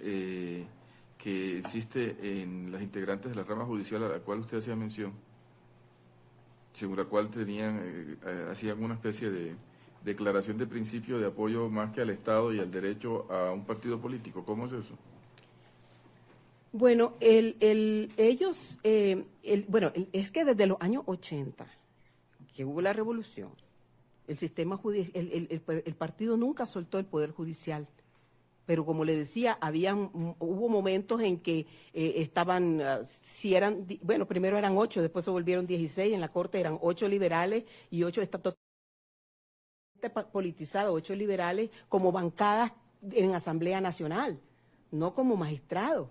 que existe en las integrantes de la rama judicial a la cual usted hacía mención, según la cual hacían una especie de declaración de principio de apoyo más que al Estado y al derecho a un partido político. ¿Cómo es eso? Bueno, es que desde los años 80, que hubo la revolución, el sistema el partido nunca soltó el poder judicial. Pero como le decía, hubo momentos en que primero eran 8, después se volvieron 16, en la Corte eran 8 liberales y 8 totalmente politizados, 8 liberales como bancadas en Asamblea Nacional, no como magistrados.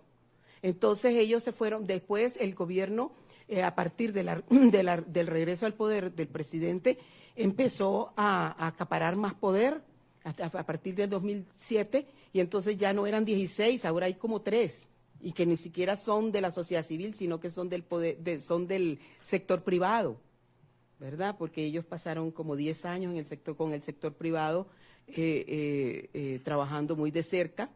Entonces ellos se fueron, después el gobierno, a partir del regreso al poder del presidente, empezó a acaparar más poder a partir del 2007, y entonces ya no eran 16, ahora hay como 3, y que ni siquiera son de la sociedad civil, sino que son son del sector privado, ¿verdad? Porque ellos pasaron como 10 años con el sector privado, trabajando muy de cerca,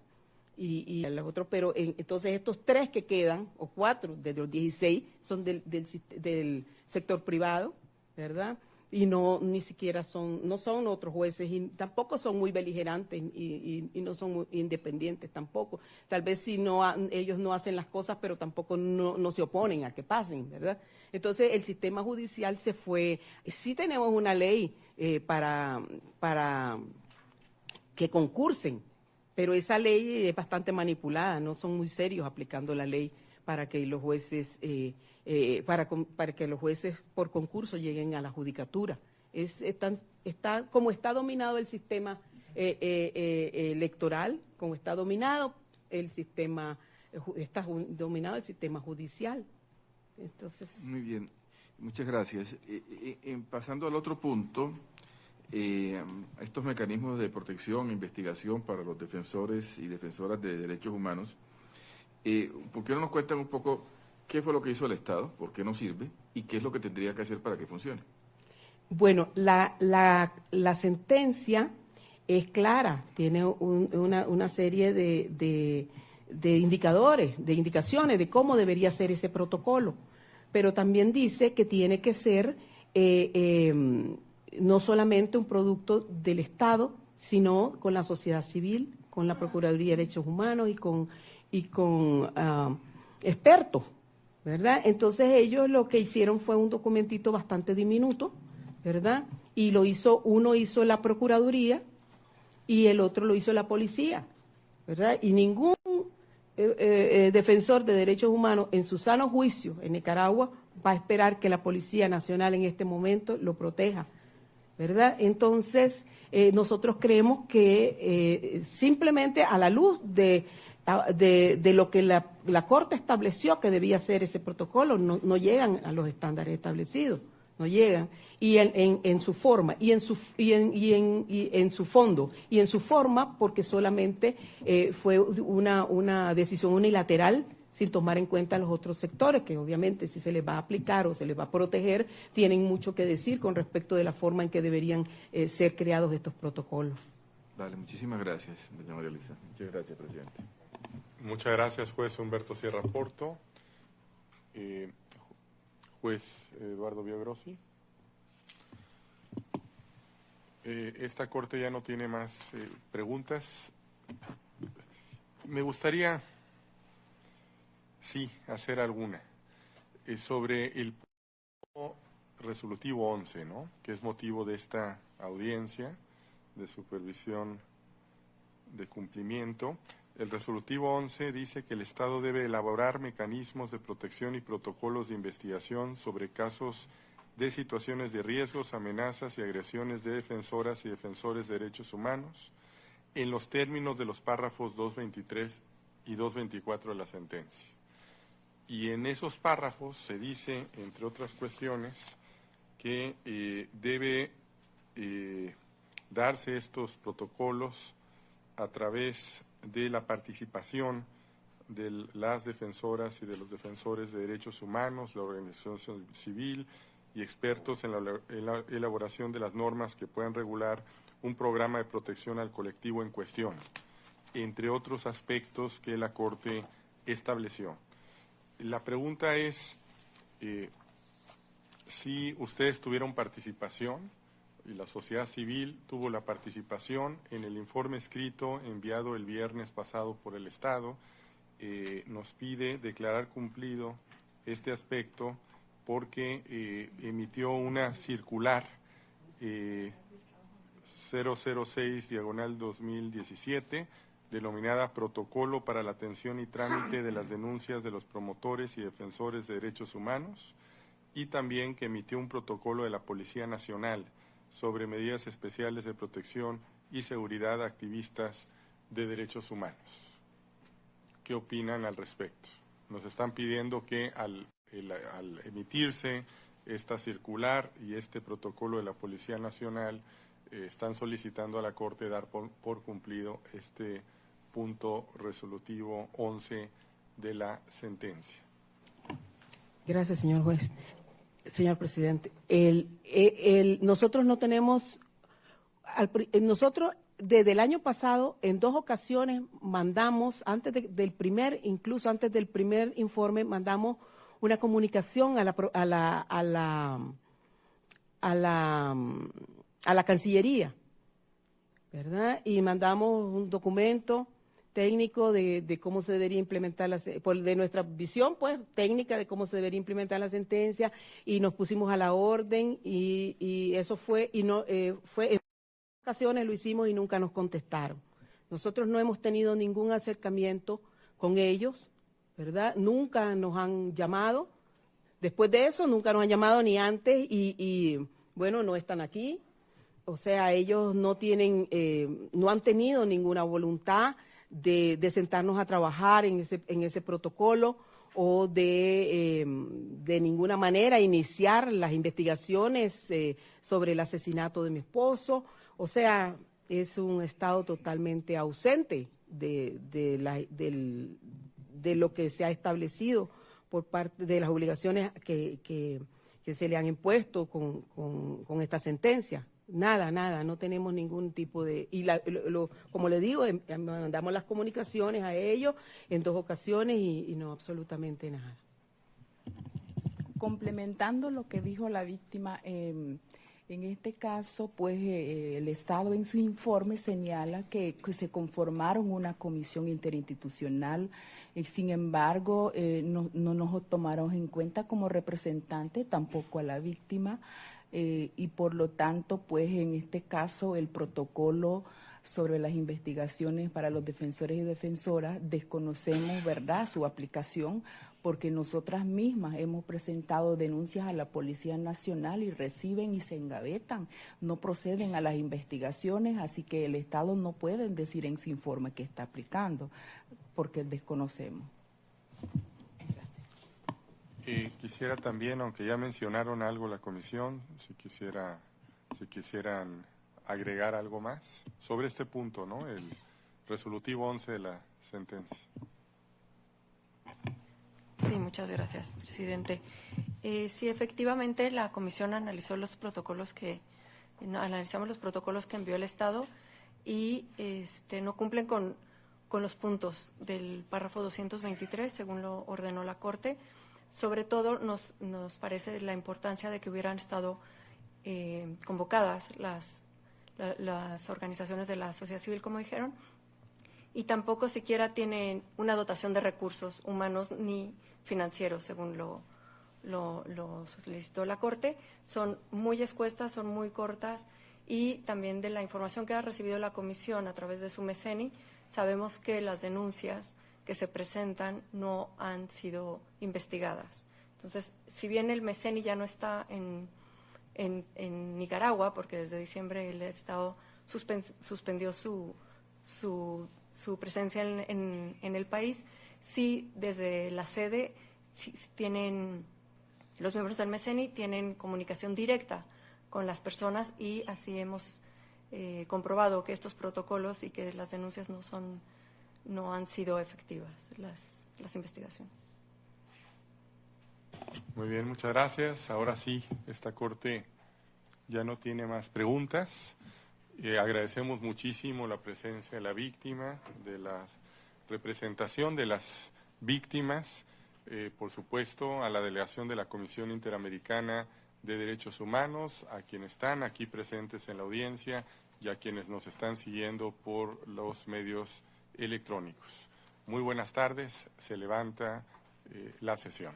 y los otros, pero entonces estos 3 que quedan, o 4 de los 16, son del sector privado, ¿verdad? Y ni siquiera no son otros jueces, y tampoco son muy beligerantes y no son muy independientes tampoco. Tal vez ellos no hacen las cosas, pero tampoco no se oponen a que pasen, ¿verdad? Entonces el sistema judicial se fue. Sí tenemos una ley para que concursen, pero esa ley es bastante manipulada, no son muy serios aplicando la ley para que los jueces para que los jueces por concurso lleguen a la judicatura. Como está dominado el sistema electoral, como está dominado el sistema judicial. Entonces, muy bien, muchas gracias. Pasando al otro punto, estos mecanismos de protección e investigación para los defensores y defensoras de derechos humanos, ¿por qué no nos cuentan un poco qué fue lo que hizo el Estado, por qué no sirve y qué es lo que tendría que hacer para que funcione? Bueno, la sentencia es clara, tiene una serie de indicadores, de indicaciones de cómo debería ser ese protocolo, pero también dice que tiene que ser no solamente un producto del Estado, sino con la sociedad civil, con la Procuraduría de Derechos Humanos y con expertos, ¿verdad? Entonces ellos lo que hicieron fue un documentito bastante diminuto, ¿verdad? Y uno hizo la Procuraduría y el otro lo hizo la Policía, ¿verdad? Y ningún defensor de derechos humanos en su sano juicio en Nicaragua va a esperar que la Policía Nacional en este momento lo proteja, ¿verdad? Entonces nosotros creemos que simplemente a la luz de de lo que la Corte estableció que debía ser ese protocolo, no llegan a los estándares establecidos, no llegan, y en su forma, y en su fondo, y en su forma, porque solamente fue una decisión unilateral sin tomar en cuenta los otros sectores, que obviamente si se les va a aplicar o se les va a proteger, tienen mucho que decir con respecto de la forma en que deberían ser creados estos protocolos. Vale, muchísimas gracias, doña María Luisa. Muchas gracias, presidente. Muchas gracias, juez Humberto Sierra Porto. Juez Eduardo Villagrossi. Esta corte ya no tiene más preguntas. Me gustaría, sí, hacer alguna sobre el resolutivo 11, ¿no?, que es motivo de esta audiencia de supervisión de cumplimiento. El resolutivo 11 dice que el Estado debe elaborar mecanismos de protección y protocolos de investigación sobre casos de situaciones de riesgos, amenazas y agresiones de defensoras y defensores de derechos humanos en los términos de los párrafos 223 y 224 de la sentencia. Y en esos párrafos se dice, entre otras cuestiones, que debe darse estos protocolos a través de la participación de las defensoras y de los defensores de derechos humanos, la organización civil y expertos en la elaboración de las normas que puedan regular un programa de protección al colectivo en cuestión, entre otros aspectos que la Corte estableció. La pregunta es si ustedes tuvieron participación, y la sociedad civil tuvo la participación en el informe escrito enviado el viernes pasado por el Estado. Nos pide declarar cumplido este aspecto porque emitió una circular 006/2017 denominada Protocolo para la atención y trámite de las denuncias de los promotores y defensores de derechos humanos, y también que emitió un protocolo de la Policía Nacional sobre medidas especiales de protección y seguridad a activistas de derechos humanos. ¿Qué opinan al respecto? Nos están pidiendo que al emitirse esta circular y este protocolo de la Policía Nacional, están solicitando a la Corte dar por cumplido este punto resolutivo 11 de la sentencia. Gracias, señor juez. Señor presidente, nosotros no tenemos, nosotros desde el año pasado en 2 ocasiones mandamos, antes del primer informe, mandamos una comunicación a la Cancillería, ¿verdad? Y mandamos un documento técnico de cómo se debería implementar de nuestra visión, pues, técnica de cómo se debería implementar la sentencia, y nos pusimos a la orden, y eso fue, y no fue en ocasiones lo hicimos y nunca nos contestaron. Nosotros no hemos tenido ningún acercamiento con ellos, ¿verdad? Nunca nos han llamado. Después de eso, nunca nos han llamado ni antes, y bueno, no están aquí. O sea, ellos no han tenido ninguna voluntad de sentarnos a trabajar en ese protocolo, o de ninguna manera iniciar las investigaciones sobre el asesinato de mi esposo. O sea, es un Estado totalmente ausente de lo que se ha establecido por parte de las obligaciones que se le han impuesto con esta sentencia. Nada, no tenemos ningún tipo de... Y como le digo, mandamos las comunicaciones a ellos en 2 ocasiones y no absolutamente nada. Complementando lo que dijo la víctima, en este caso, pues el Estado en su informe señala que se conformaron una comisión interinstitucional, sin embargo, no nos tomaron en cuenta como representante, tampoco a la víctima. Y por lo tanto, pues en este caso el protocolo sobre las investigaciones para los defensores y defensoras desconocemos, ¿verdad?, su aplicación, porque nosotras mismas hemos presentado denuncias a la Policía Nacional y reciben y se engavetan, no proceden a las investigaciones, así que el Estado no puede decir en su informe que está aplicando. porque desconocemos. Quisiera también, aunque ya mencionaron algo la comisión, si quisieran agregar algo más sobre este punto, ¿no? El resolutivo 11 de la sentencia. Sí, muchas gracias, presidente. Sí, efectivamente, la comisión analizamos los protocolos que envió el Estado y no cumplen con los puntos del párrafo 223, según lo ordenó la Corte. Sobre todo, nos parece la importancia de que hubieran estado convocadas las organizaciones de la sociedad civil, como dijeron, y tampoco siquiera tienen una dotación de recursos humanos ni financieros, según lo solicitó la Corte. Son muy escuetas, son muy cortas, y también de la información que ha recibido la Comisión a través de su MECENI, sabemos que las denuncias que se presentan no han sido investigadas. Entonces, si bien el MECENI ya no está en Nicaragua, porque desde diciembre el Estado suspendió su presencia en el país, sí, desde la sede sí, los miembros del MECENI tienen comunicación directa con las personas, y así hemos comprobado que estos protocolos y que las denuncias no han sido efectivas, las investigaciones. Muy bien, muchas gracias. Ahora sí, esta Corte ya no tiene más preguntas. Agradecemos muchísimo la presencia de la víctima, de la representación de las víctimas, por supuesto, a la delegación de la Comisión Interamericana de Derechos Humanos, a quienes están aquí presentes en la audiencia y a quienes nos están siguiendo por los medios electrónicos. Muy buenas tardes, se levanta la sesión.